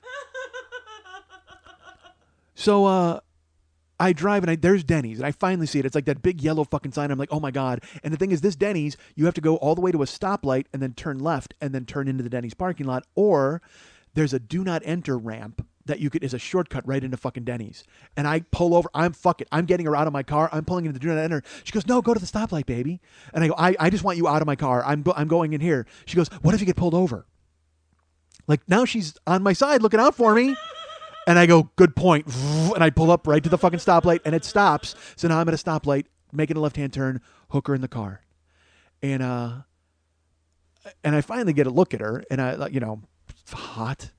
So I drive and there's Denny's and I finally see it. It's like that big yellow fucking sign. I'm like, oh my God. And the thing is, this Denny's, you have to go all the way to a stoplight and then turn left and then turn into the Denny's parking lot. Or there's a do not enter ramp that is a shortcut right into fucking Denny's. And I pull over. Fuck it. I'm getting her out of my car. I'm pulling into the do not enter. She goes, no, go to the stoplight, baby. And I go, I just want you out of my car. I'm going in here. She goes, what if you get pulled over? Like, now she's on my side looking out for me. And I go, good point. And I pull up right to the fucking stoplight, and it stops. So now I'm at a stoplight, making a left-hand turn, hook her in the car. And I finally get a look at her, and I, hot,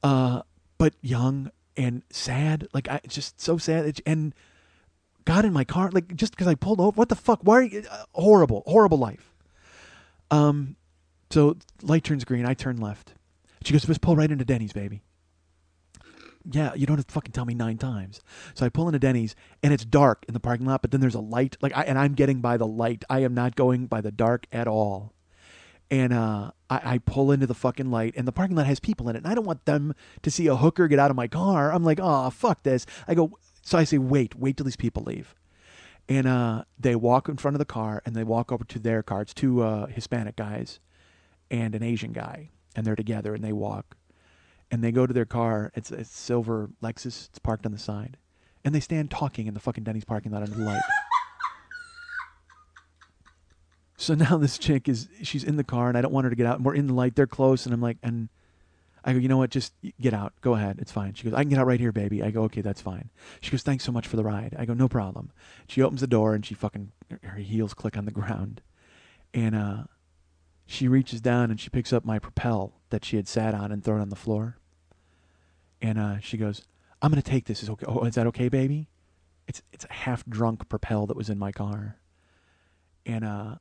but young and sad. Like, I just so sad. And got in my car, like, just because I pulled over. What the fuck? Why are you, horrible life. So light turns green. I turn left. She goes, just pull right into Denny's, baby. Yeah, you don't have to fucking tell me 9 times. So I pull into Denny's, and it's dark in the parking lot, but then there's a light. And I'm getting by the light. I am not going by the dark at all. And I pull into the fucking light, and the parking lot has people in it, and I don't want them to see a hooker get out of my car. I'm like, oh, fuck this. So I say, wait till these people leave. And they walk in front of the car, and they walk over to their car. It's 2 Hispanic guys and an Asian guy, and they're together, and they walk. And they go to their car. It's a silver Lexus. It's parked on the side. And they stand talking in the fucking Denny's parking lot under the light. So now this chick she's in the car, and I don't want her to get out. And we're in the light. They're close. And I'm like, and I go, you know what? Just get out. Go ahead. It's fine. She goes, I can get out right here, baby. I go, okay, that's fine. She goes, thanks so much for the ride. I go, no problem. She opens the door, and her heels click on the ground. And she reaches down, and she picks up my Propel that she had sat on and thrown on the floor. And she goes, I'm going to take this. Is that okay, baby? It's a half-drunk Propel that was in my car. And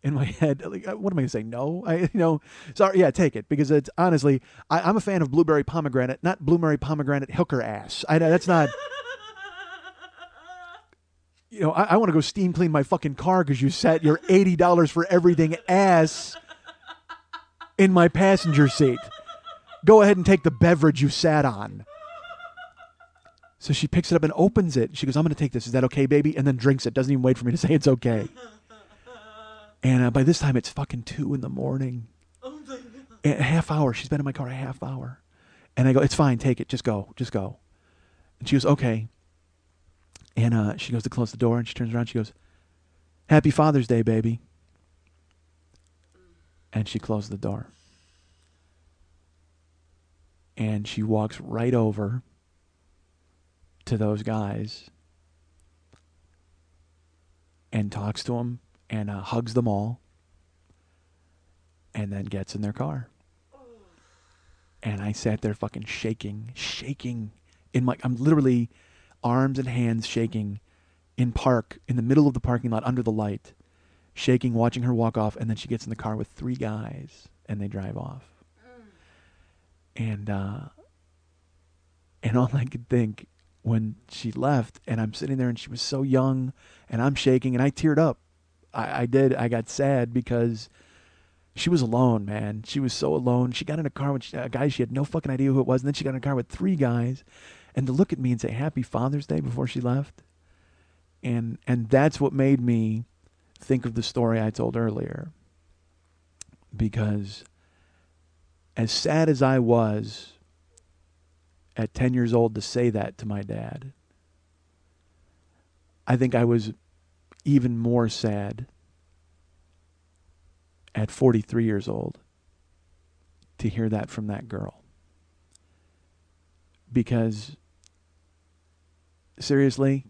in my head, like, what am I going to say? No? Sorry, yeah, take it. Because it's honestly, I'm a fan of blueberry pomegranate, not blueberry pomegranate hooker ass. That's not... I want to go steam clean my fucking car because you set your $80 for everything ass in my passenger seat. Go ahead and take the beverage you sat on. So she picks it up and opens it. She goes, I'm going to take this. Is that okay, baby? And then drinks it. Doesn't even wait for me to say it's okay. And by this time, it's fucking 2 a.m. Oh my God. And a half hour. She's been in my car a half hour. And I go, it's fine. Take it. Just go. And she goes, okay. And she goes to close the door, and she turns around. She goes, Happy Father's Day, baby. And she closed the door. And she walks right over to those guys and talks to them and hugs them all, and then gets in their car. And I sat there fucking shaking I'm literally arms and hands shaking in the middle of the parking lot under the light, shaking, watching her walk off. And then she gets in the car with 3 guys, and they drive off. And all I could think when she left, and I'm sitting there, and she was so young, and I'm shaking, and I teared up. I did. I got sad because she was alone, man. She was so alone. She got in a car with a guy she had no fucking idea who it was, and then she got in a car with 3 guys, and to look at me and say Happy Father's Day before she left, and that's what made me think of the story I told earlier. Because as sad as I was at 10 years old to say that to my dad, I think I was even more sad at 43 years old to hear that from that girl. Because seriously,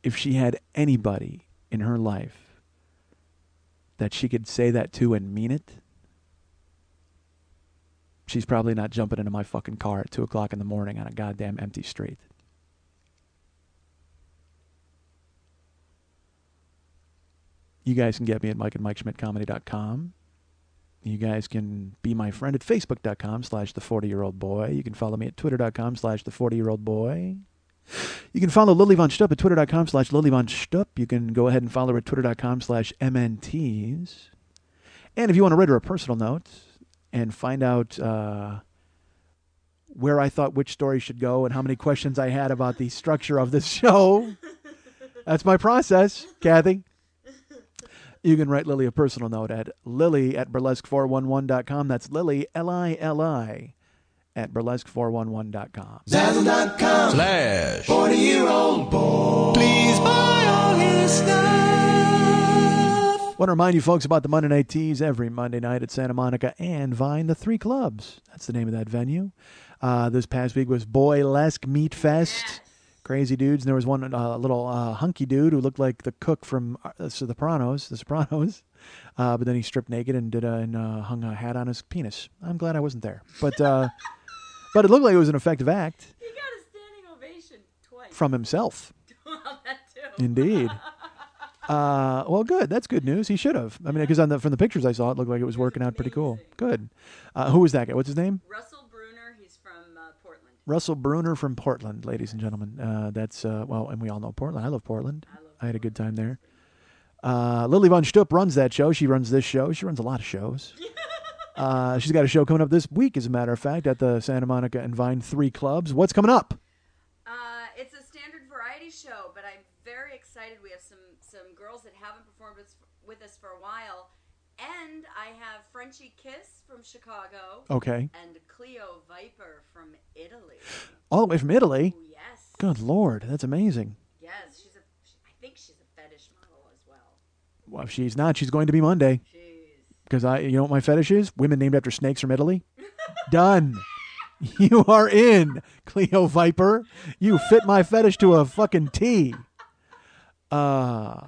if she had anybody in her life that she could say that to and mean it, she's probably not jumping into my fucking car at 2 o'clock in the morning on a goddamn empty street. You guys can get me at mikeandmikeschmidtcomedy.com. You guys can be my friend at facebook.com/the40year-old-boy. You can follow me at twitter.com/the40year-old-boy. You can follow Lily Von Stupp at twitter.com/Lily Von Stupp. You can go ahead and follow her at twitter.com/MNTs. And if you want to write her a personal note and find out where I thought which story should go and how many questions I had about the structure of this show, that's my process, Kathy. You can write Lily a personal note at lily@burlesque411.com. That's Lily, Lili, at burlesque411.com. Zazzle.com/40-year-old boy. Please buy all his stuff. Want to remind you folks about the Monday Night Teas every Monday night at Santa Monica and Vine, the Three Clubs. That's the name of that venue. This past week was Boylesque Meat Fest. Yes. Crazy dudes. And there was one little hunky dude who looked like the cook from The Sopranos. But then he stripped naked and hung a hat on his penis. I'm glad I wasn't there. But it looked like it was an effective act. He got a standing ovation twice. From himself. Well, that too. Indeed. Well, good. That's good news. He should have. I mean, because from the pictures I saw, it looked like it was working out pretty cool. Good. Who was that guy? What's his name? Russell Bruner. He's from Portland. Russell Bruner from Portland, ladies and gentlemen. That's, and we all know Portland. I love Portland. I had a good time there. Lily Von Stupp runs that show. She runs this show. She runs a lot of shows. She's got a show coming up this week, as a matter of fact, at the Santa Monica and Vine 3 Clubs. What's coming up? It's a standard variety show, but I'm very excited. We have some girls that haven't performed with us for a while. And I have Frenchie Kiss from Chicago. Okay. And Cleo Viper from Italy. All the way from Italy? Oh, yes. Good Lord. That's amazing. Yes. I think she's a fetish model as well. Well, if she's not, she's going to be Monday. Jeez. Because you know what my fetish is? Women named after snakes from Italy. Done. You are in, Cleo Viper. You fit my fetish to a fucking T. Oh, my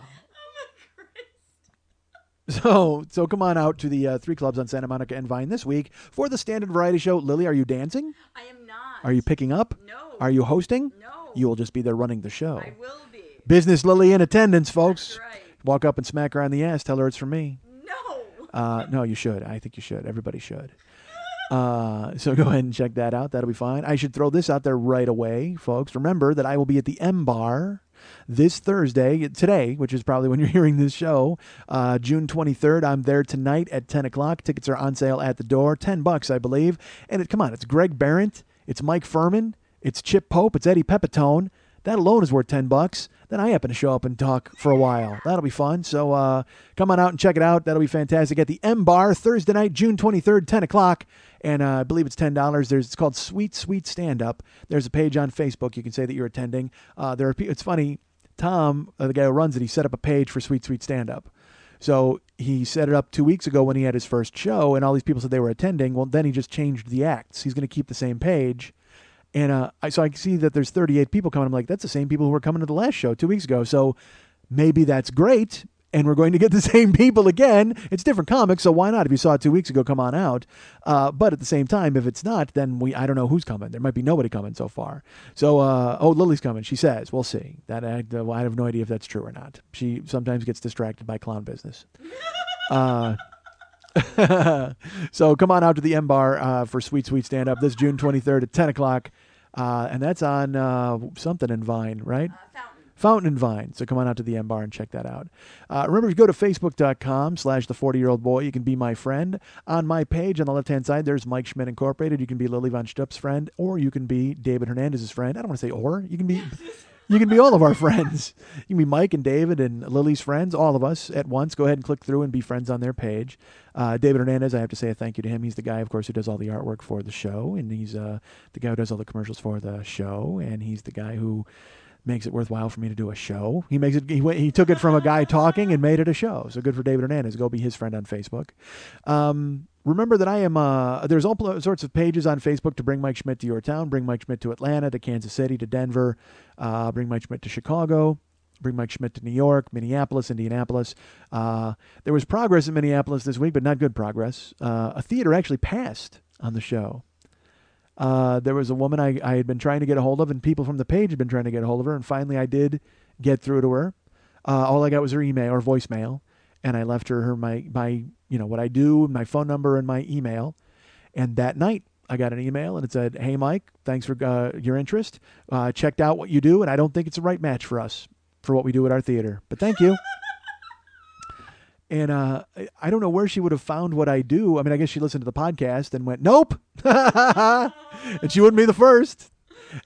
Christ. So come on out to the 3 Clubs on Santa Monica and Vine this week for the standard variety show. Lily, are you dancing? I am not. Are you picking up? No. Are you hosting? No. You will just be there running the show. I will be. Business Lily in attendance, folks. That's right. Walk up and smack her on the ass. Tell her it's from me. No. No, you should. I think you should. Everybody should. So go ahead and check that out. That'll be fine. I should throw this out there right away, folks. Remember that I will be at the M Bar this Thursday, today, which is probably when you're hearing this show, June 23rd. I'm there tonight at 10 o'clock. Tickets are on sale at the door, $10, I believe. And come on, it's Greg Barrett, it's Mike Furman, it's Chip Pope, it's Eddie Pepitone. That alone is worth $10. Then I happen to show up and talk for a while. That'll be fun. So come on out and check it out. That'll be fantastic. At the M Bar, Thursday night, June 23rd, 10 o'clock. And I believe it's $10. It's called Sweet Sweet Stand Up. There's a page on Facebook. You can say that you're attending. It's funny. Tom, the guy who runs it, he set up a page for Sweet Sweet Stand Up. So he set it up 2 weeks ago when he had his first show, and all these people said they were attending. Well, then he just changed the acts. He's going to keep the same page. And so I see that there's 38 people coming. I'm like, that's the same people who were coming to the last show 2 weeks ago. So maybe that's great. And we're going to get the same people again. It's different comics, so why not? If you saw it 2 weeks ago, come on out. But at the same time, if it's not, then I don't know who's coming. There might be nobody coming so far. So, Lily's coming. She says, we'll see. That I have no idea if that's true or not. She sometimes gets distracted by clown business. So come on out to the M Bar for Sweet Sweet Stand Up this June 23rd at 10 o'clock. And that's on something in Vine, right? Fountain and Vine. So come on out to the M Bar and check that out. Remember, if you go to facebook.com/the40-year-old boy, you can be my friend. On my page on the left-hand side, there's Mike Schmidt Incorporated. You can be Lily Von Stupp's friend, or you can be David Hernandez's friend. I don't want to say or. You can be all of our friends. You can be Mike and David and Lily's friends, all of us at once. Go ahead and click through and be friends on their page. David Hernandez, I have to say a thank you to him. He's the guy, of course, who does all the artwork for the show, and he's the guy who does all the commercials for the show, and he's the guy who makes it worthwhile for me to do a show. He took it from a guy talking and made it a show. So good for David Hernandez. Go be his friend on Facebook. Remember that I am, there's all sorts of pages on Facebook to bring Mike Schmidt to your town, bring Mike Schmidt to Atlanta, to Kansas City, to Denver, bring Mike Schmidt to Chicago, bring Mike Schmidt to New York, Minneapolis, Indianapolis. There was progress in Minneapolis this week, but not good progress. A theater actually passed on the show. There was a woman I had been trying to get a hold of, and people from the page had been trying to get a hold of her, and finally I did get through to her. All I got was her email or voicemail, and I left her my what I do, my phone number, and my email. And that night I got an email, and it said, "Hey Mike, thanks for your interest. Checked out what you do, and I don't think it's a right match for us for what we do at our theater, but thank you." And I don't know where she would have found what I do. I mean, I guess she listened to the podcast and went, nope. And she wouldn't be the first.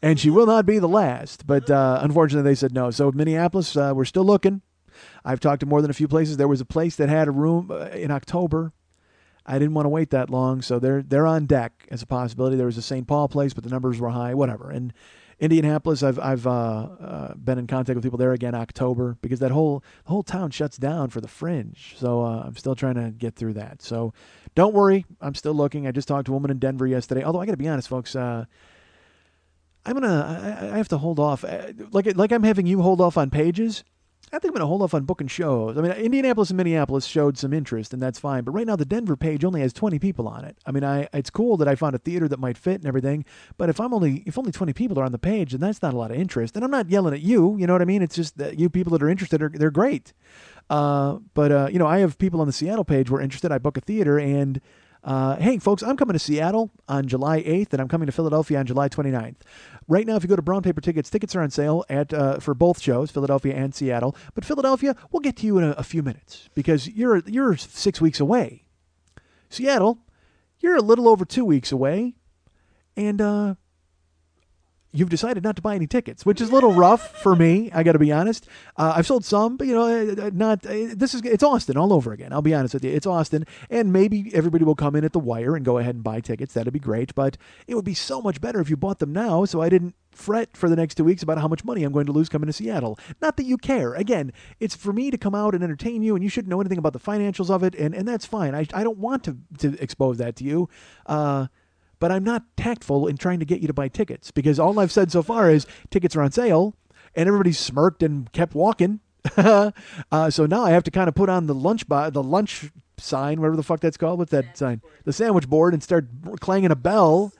And she will not be the last. But unfortunately, they said no. So Minneapolis, we're still looking. I've talked to more than a few places. There was a place that had a room in October. I didn't want to wait that long, so they're on deck as a possibility. There was a St. Paul place, but the numbers were high. Whatever. And Indianapolis, I've been in contact with people there again October because the whole town shuts down for the Fringe. So I'm still trying to get through that. So don't worry, I'm still looking. I just talked to a woman in Denver yesterday. Although I got to be honest, folks, I have to hold off. Like I'm having you hold off on pages. I think I'm going to hold off on booking shows. I mean, Indianapolis and Minneapolis showed some interest, and that's fine. But right now, the Denver page only has 20 people on it. I mean, it's cool that I found a theater that might fit and everything. But if only 20 people are on the page, then that's not a lot of interest. And I'm not yelling at you. You know what I mean? It's just that you people that are interested they're great. But I have people on the Seattle page who are interested. I book a theater and. Hey, folks, I'm coming to Seattle on July 8th, and I'm coming to Philadelphia on July 29th. Right now, if you go to Brown Paper Tickets, tickets are on sale for both shows, Philadelphia and Seattle. But Philadelphia, we'll get to you in a few minutes because you're 6 weeks away. Seattle, you're a little over 2 weeks away, and you've decided not to buy any tickets, which is a little rough for me. I got to be honest. I've sold some, but it's Austin all over again. I'll be honest with you. It's Austin, and maybe everybody will come in at the wire and go ahead and buy tickets. That'd be great, but it would be so much better if you bought them now so I didn't fret for the next 2 weeks about how much money I'm going to lose coming to Seattle. Not that you care. Again, it's for me to come out and entertain you, and you shouldn't know anything about the financials of it, and that's fine. I don't want to expose that to you. But I'm not tactful in trying to get you to buy tickets because all I've said so far is tickets are on sale, and everybody smirked and kept walking. So now I have to kind of put on the lunch sign, whatever the fuck that's called. What's that sign? The sandwich board, and start clanging a bell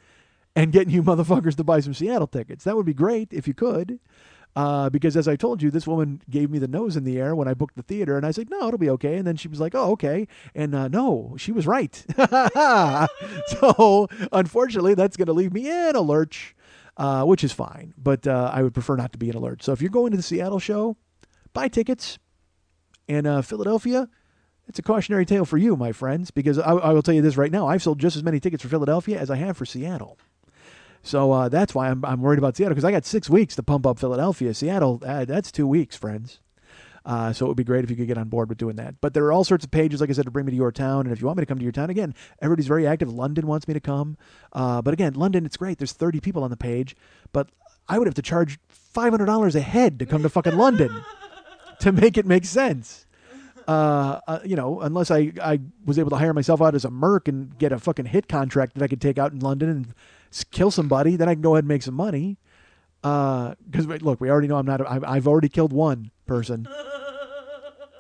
and getting you motherfuckers to buy some Seattle tickets. That would be great if you could. Because as I told you, this woman gave me the nose in the air when I booked the theater, and I said, no, it'll be okay. And then she was like, oh, okay. And no, she was right. So unfortunately, that's going to leave me in a lurch, which is fine. But I would prefer not to be in a lurch. So if you're going to the Seattle show, buy tickets. And Philadelphia, it's a cautionary tale for you, my friends, because I will tell you this right now. I've sold just as many tickets for Philadelphia as I have for Seattle. So that's why I'm worried about Seattle, because I got 6 weeks to pump up Philadelphia. Seattle, that's 2 weeks, friends. So it would be great if you could get on board with doing that. But there are all sorts of pages, like I said, to bring me to your town. And if you want me to come to your town, again, everybody's very active. London wants me to come. But again, London, it's great. There's 30 people on the page. But I would have to charge $500 a head to come to fucking London to make it make sense. Unless I was able to hire myself out as a merc and get a fucking hit contract that I could take out in London and kill somebody, then I can go ahead and make some money. Because look, we already know I've already killed one person.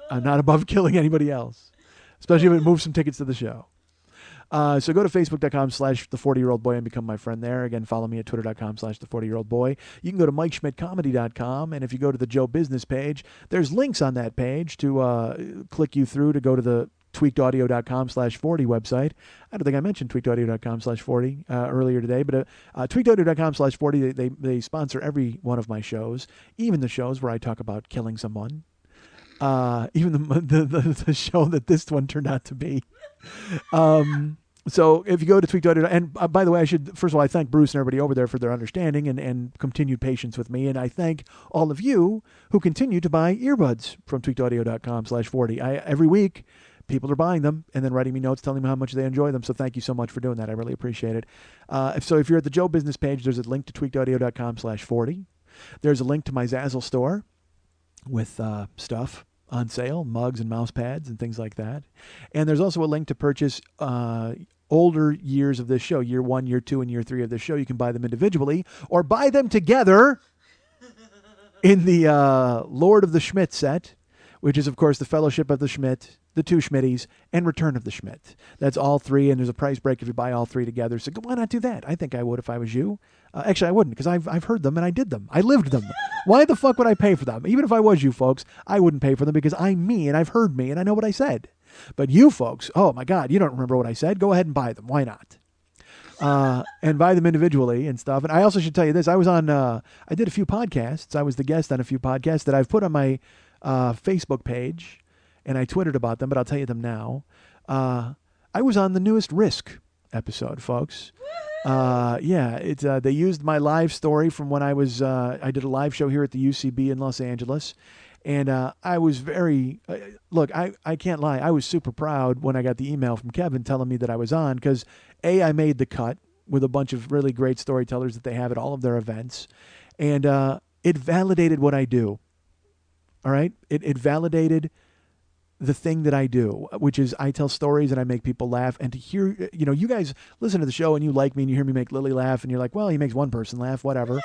I'm not above killing anybody else, especially if it moves some tickets to the show. So go to facebook.com/the40year-old-boy and become my friend there. Again, follow me at twitter.com/the40year-old-boy. You can go to MikeSchmidtComedy.com, and if you go to the Joe Business page, there's links on that page to click you through to go to the tweakedaudio.com/40 website. I don't think I mentioned tweakedaudio.com/40 earlier today, but tweakedaudio.com/40, they sponsor every one of my shows, even the shows where I talk about killing someone. Even the show that this one turned out to be. So if you go to Tweaked Audio, and by the way, first of all, I thank Bruce and everybody over there for their understanding and continued patience with me. And I thank all of you who continue to buy earbuds from tweakedaudio.com/40. Every week, people are buying them and then writing me notes telling me how much they enjoy them. So thank you so much for doing that. I really appreciate it. So if you're at the Joe Business page, there's a link to tweakedaudio.com/40. There's a link to my Zazzle store with stuff on sale, mugs and mouse pads and things like that. And there's also a link to purchase older years of this show, year 1, year 2, and year 3 of this show. You can buy them individually or buy them together in the Lord of the Schmidt set, which is, of course, the Fellowship of the Schmidt, the Two Schmitties, and Return of the Schmidt. That's all three, and there's a price break if you buy all three together. So why not do that? I think I would if I was you. Actually, I wouldn't, because I've heard them and I did them. I lived them. Why the fuck would I pay for them? Even if I was you folks, I wouldn't pay for them because I'm me and I've heard me and I know what I said. But you folks, oh my God, you don't remember what I said? Go ahead and buy them. Why not? And buy them individually and stuff. And I also should tell you this. I was on, I did a few podcasts. I was the guest on a few podcasts that I've put on my Facebook page, and I twittered about them, but I'll tell you them now. I was on the newest Risk episode, folks. They used my live story from when I did a live show here at the UCB in Los Angeles. And I was very, look, I can't lie. I was super proud when I got the email from Kevin telling me that I was on because, A, I made the cut with a bunch of really great storytellers that they have at all of their events. And it validated what I do. All right? It validated the thing that I do, which is I tell stories and I make people laugh. And to hear, you guys listen to the show and you like me and you hear me make Lily laugh and you're like, well, he makes one person laugh, whatever.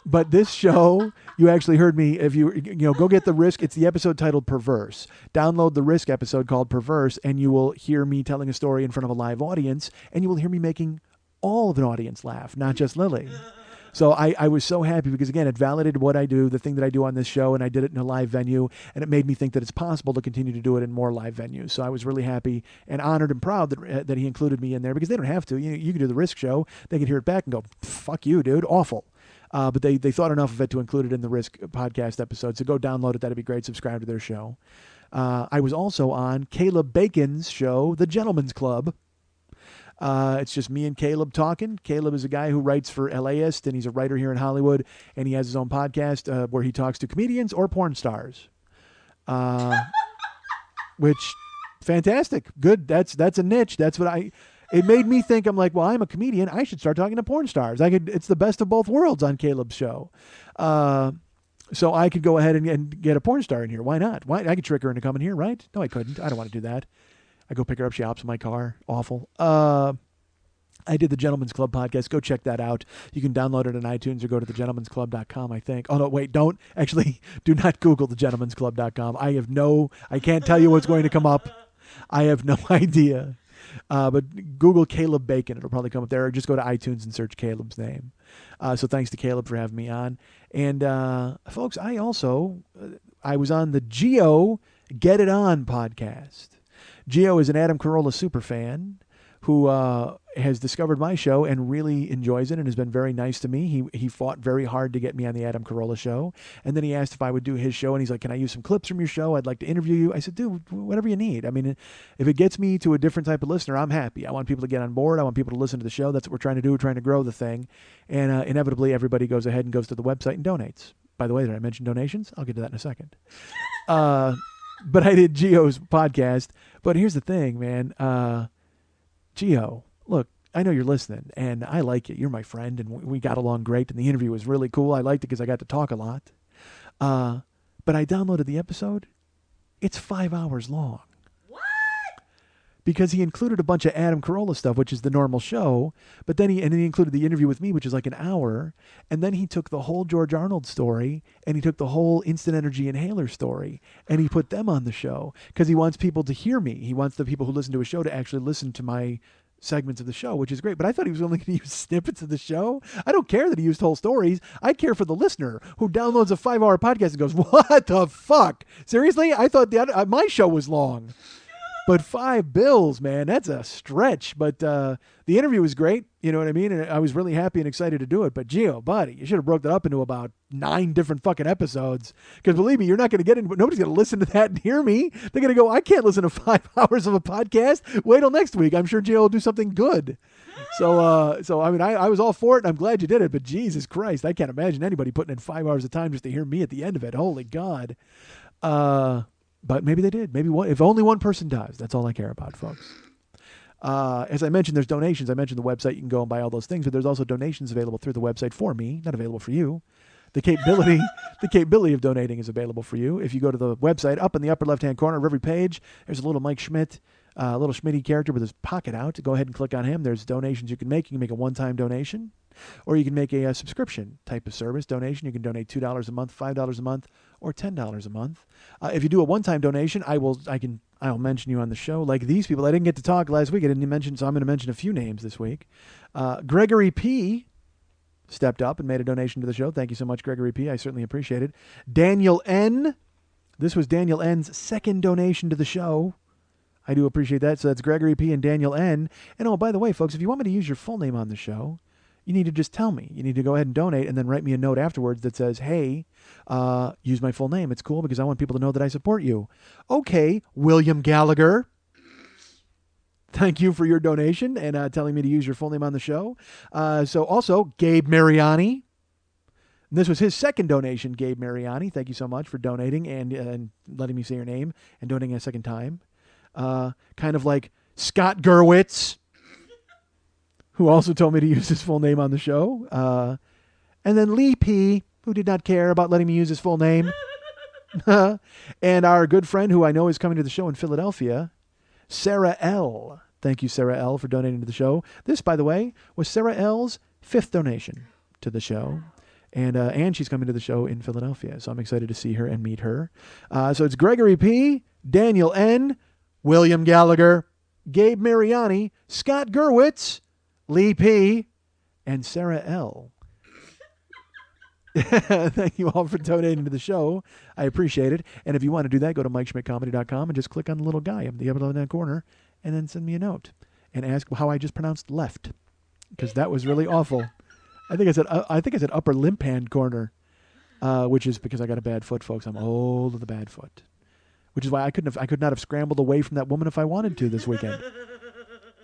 But this show, you actually heard me. If you go get the Risk, it's the episode titled Perverse. Download the Risk episode called Perverse, and you will hear me telling a story in front of a live audience, and you will hear me making all of an audience laugh, not just Lily. So I was so happy because, again, it validated what I do, the thing that I do on this show, and I did it in a live venue, and it made me think that it's possible to continue to do it in more live venues. So I was really happy and honored and proud that he included me in there because they don't have to. You can do the Risk show. They can hear it back and go, fuck you, dude, awful. But they thought enough of it to include it in the Risk podcast episode. So go download it. That'd be great. Subscribe to their show. I was also on Caleb Bacon's show, The Gentleman's Club. It's just me and Caleb talking. Caleb is a guy who writes for LAist, and he's a writer here in Hollywood, and he has his own podcast where he talks to comedians or porn stars. Which, fantastic. Good. That's a niche. That's what it made me think. I'm like, well, I'm a comedian. I should start talking to porn stars. It's the best of both worlds on Caleb's show. So I could go ahead and get a porn star in here. Why not? I could trick her into coming here, right? No, I couldn't. I don't want to do that. I go pick her up. She hops in my car. Awful. I did the Gentleman's Club podcast. Go check that out. You can download it on iTunes or go to thegentleman'sclub.com, I think. Oh, no, wait, don't. Actually, do not Google thegentleman'sclub.com. I can't tell you what's going to come up. I have no idea. But Google Caleb Bacon. It'll probably come up there. Or just go to iTunes and search Caleb's name. So thanks to Caleb for having me on. And, folks, I was on the Geo Get It On podcast. Geo is an Adam Carolla superfan who has discovered my show and really enjoys it and has been very nice to me. He fought very hard to get me on the Adam Carolla show. And then he asked if I would do his show, and he's like, can I use some clips from your show? I'd like to interview you. I said, dude, whatever you need. I mean, if it gets me to a different type of listener, I'm happy. I want people to get on board. I want people to listen to the show. That's what we're trying to do. We're trying to grow the thing. And inevitably, everybody goes ahead and goes to the website and donates. By the way, did I mention donations? I'll get to that in a second. But I did Geo's podcast. But here's the thing, man. Geo, look, I know you're listening, and I like you. You're my friend, and we got along great, and the interview was really cool. I liked it because I got to talk a lot. But I downloaded the episode. It's 5 hours long. What? Because he included a bunch of Adam Carolla stuff, which is the normal show, but then he included the interview with me, which is like an hour, and then he took the whole George Arnold story, and he took the whole Instant Energy Inhaler story, and he put them on the show because he wants people to hear me. He wants the people who listen to his show to actually listen to my segments of the show, which is great. But I thought he was only going to use snippets of the show. I don't care that he used whole stories. I care for the listener who downloads a 5-hour podcast and goes, what the fuck? Seriously? I thought my show was long. But $5, man, that's a stretch. But the interview was great. You know what I mean? And I was really happy and excited to do it. But Geo, buddy, you should have broke that up into about 9 different fucking episodes. Because believe me, you're not going to get in. Nobody's going to listen to that and hear me. They're going to go, I can't listen to 5 hours of a podcast. Wait till next week. I'm sure Geo will do something good. So I mean, I was all for it, and I'm glad you did it. But Jesus Christ, I can't imagine anybody putting in 5 hours of time just to hear me at the end of it. Holy God. But maybe they did. Maybe if only one person does. That's all I care about, folks. As I mentioned, there's donations. I mentioned the website. You can go and buy all those things, but there's also donations available through the website for me, not available for you. The capability of donating is available for you. If you go to the website, up in the upper left-hand corner of every page, there's a little Mike Schmidt, a little Schmitty character with his pocket out. Go ahead and click on him. There's donations you can make. You can make a one-time donation, or you can make a subscription type of service donation. You can donate $2 a month, $5 a month, or $10 a month. If you do a one-time donation, I'll mention you on the show. Like these people, I didn't get to talk last week. I didn't mention, so I'm going to mention a few names this week. Gregory P. stepped up and made a donation to the show. Thank you so much, Gregory P. I certainly appreciate it. Daniel N. This was Daniel N's second donation to the show. I do appreciate that. So that's Gregory P. and Daniel N. And oh, by the way, folks, if you want me to use your full name on the show, you need to just tell me. You need to go ahead and donate and then write me a note afterwards that says, hey, use my full name. It's cool because I want people to know that I support you. Okay, William Gallagher. Thank you for your donation and telling me to use your full name on the show. So also, Gabe Mariani. This was his second donation, Gabe Mariani. Thank you so much for donating and letting me say your name and donating a second time. Kind of like Scott Gerwitz, who also told me to use his full name on the show. And then Lee P., who did not care about letting me use his full name. And our good friend, who I know is coming to the show in Philadelphia, Sarah L. Thank you, Sarah L., for donating to the show. This, by the way, was Sarah L.'s 5th donation to the show. And she's coming to the show in Philadelphia, so I'm excited to see her and meet her. So it's Gregory P., Daniel N., William Gallagher, Gabe Mariani, Scott Gerwitz, Lee P., and Sarah L. Thank you all for donating to the show. I appreciate it. And if you want to do that, go to MikeSchmidtComedy.com and just click on the little guy up in the upper left-hand corner and then send me a note and ask how I just pronounced left, because that was really awful. I think I said upper limp hand corner, which is because I got a bad foot, folks. I'm old with a bad foot, which is why I could not have scrambled away from that woman if I wanted to this weekend.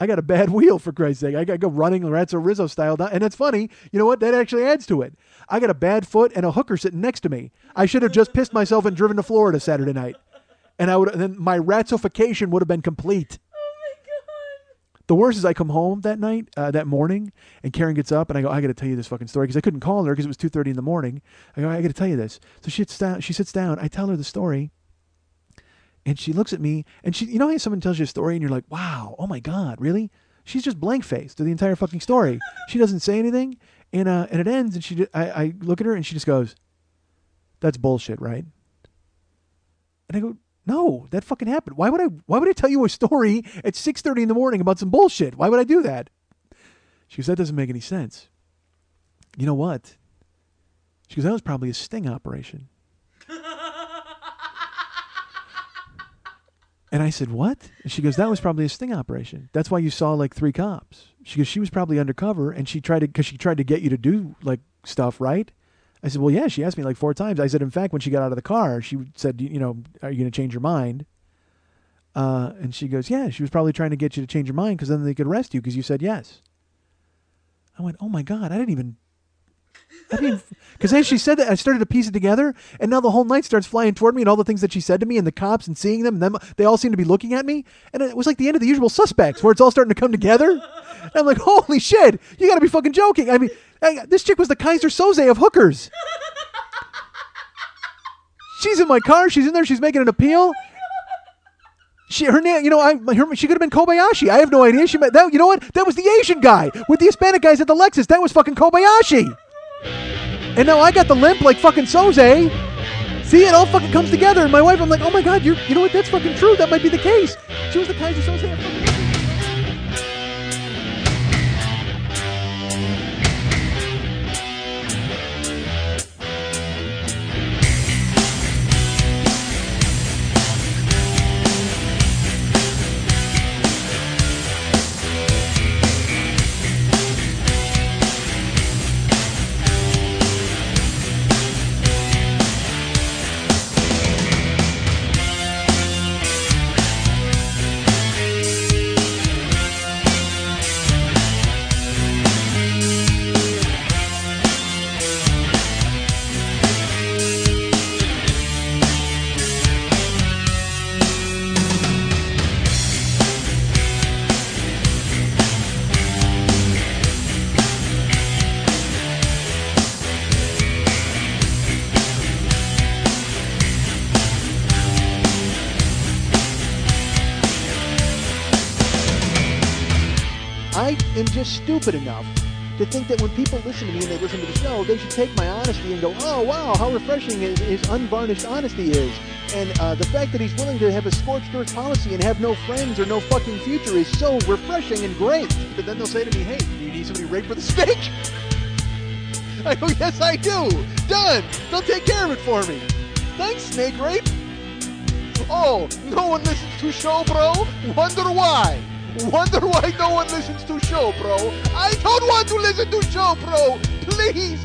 I got a bad wheel, for Christ's sake. I got to go running Lorenzo Rizzo style down. And it's funny. You know what? That actually adds to it. I got a bad foot and a hooker sitting next to me. I should have just pissed myself and driven to Florida Saturday night. And then my ratification would have been complete. Oh my God. The worst is I come home that night, that morning, and Karen gets up, and I go, I got to tell you this fucking story, because I couldn't call her because it was 2:30 in the morning. I go, I got to tell you this. So she sits down. I tell her the story. And she looks at me, and you know how someone tells you a story, and you're like, wow, oh my God, really? She's just blank-faced to the entire fucking story. She doesn't say anything, and it ends, and I look at her, and she just goes, that's bullshit, right? And I go, no, that fucking happened. Why would I tell you a story at 6:30 in the morning about some bullshit? Why would I do that? She goes, that doesn't make any sense. You know what? She goes, that was probably a sting operation. And I said, what? And she goes, that was probably a sting operation. That's why you saw like 3 cops. She goes, she was probably undercover, and she tried to get you to do like stuff, right? I said, well, yeah, she asked me like 4 times. I said, in fact, when she got out of the car, she said, you know, are you going to change your mind? And she goes, yeah, she was probably trying to get you to change your mind because then they could arrest you because you said yes. I went, oh my God, I didn't even, because as she said that, I started to piece it together, and now the whole night starts flying toward me, and all the things that she said to me, and the cops, and seeing them, and them, they all seem to be looking at me, and it was like the end of The Usual Suspects, where it's all starting to come together. And I'm like, holy shit, you got to be fucking joking. I mean, this chick was the Kaiser Soze of hookers. She's in my car. She's in there. She's making an appeal. Her name, you know, she could have been Kobayashi. I have no idea. You know what? That was the Asian guy with the Hispanic guys at the Lexus. That was fucking Kobayashi. And now I got the limp like fucking Soze. See, it all fucking comes together. And my wife, I'm like, oh my God, you know what? That's fucking true. That might be the case. She was the Kaiser Soze of fucking hookers. I am just stupid enough to think that when people listen to me and they listen to the show, they should take my honesty and go, oh, wow, how refreshing his unvarnished honesty is. And the fact that he's willing to have a scorched earth policy and have no friends or no fucking future is so refreshing and great. But then they'll say to me, hey, do you need somebody rigged for the stake? I go, yes, I do. Done. They'll take care of it for me. Thanks, Snake Rape. Oh, no one listens to show, bro? Wonder why? Wonder why no one listens to show, bro? I don't want to listen to show, bro. Please.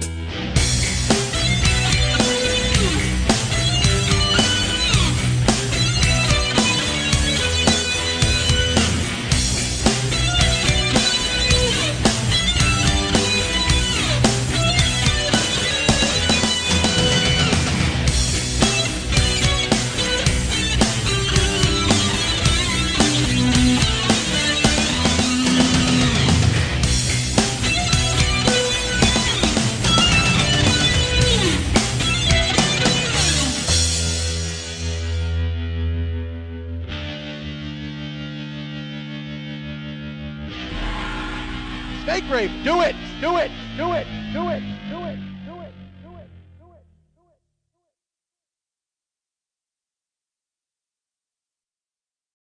Date rape. Do it. Do it. Do it. Do it. Do it.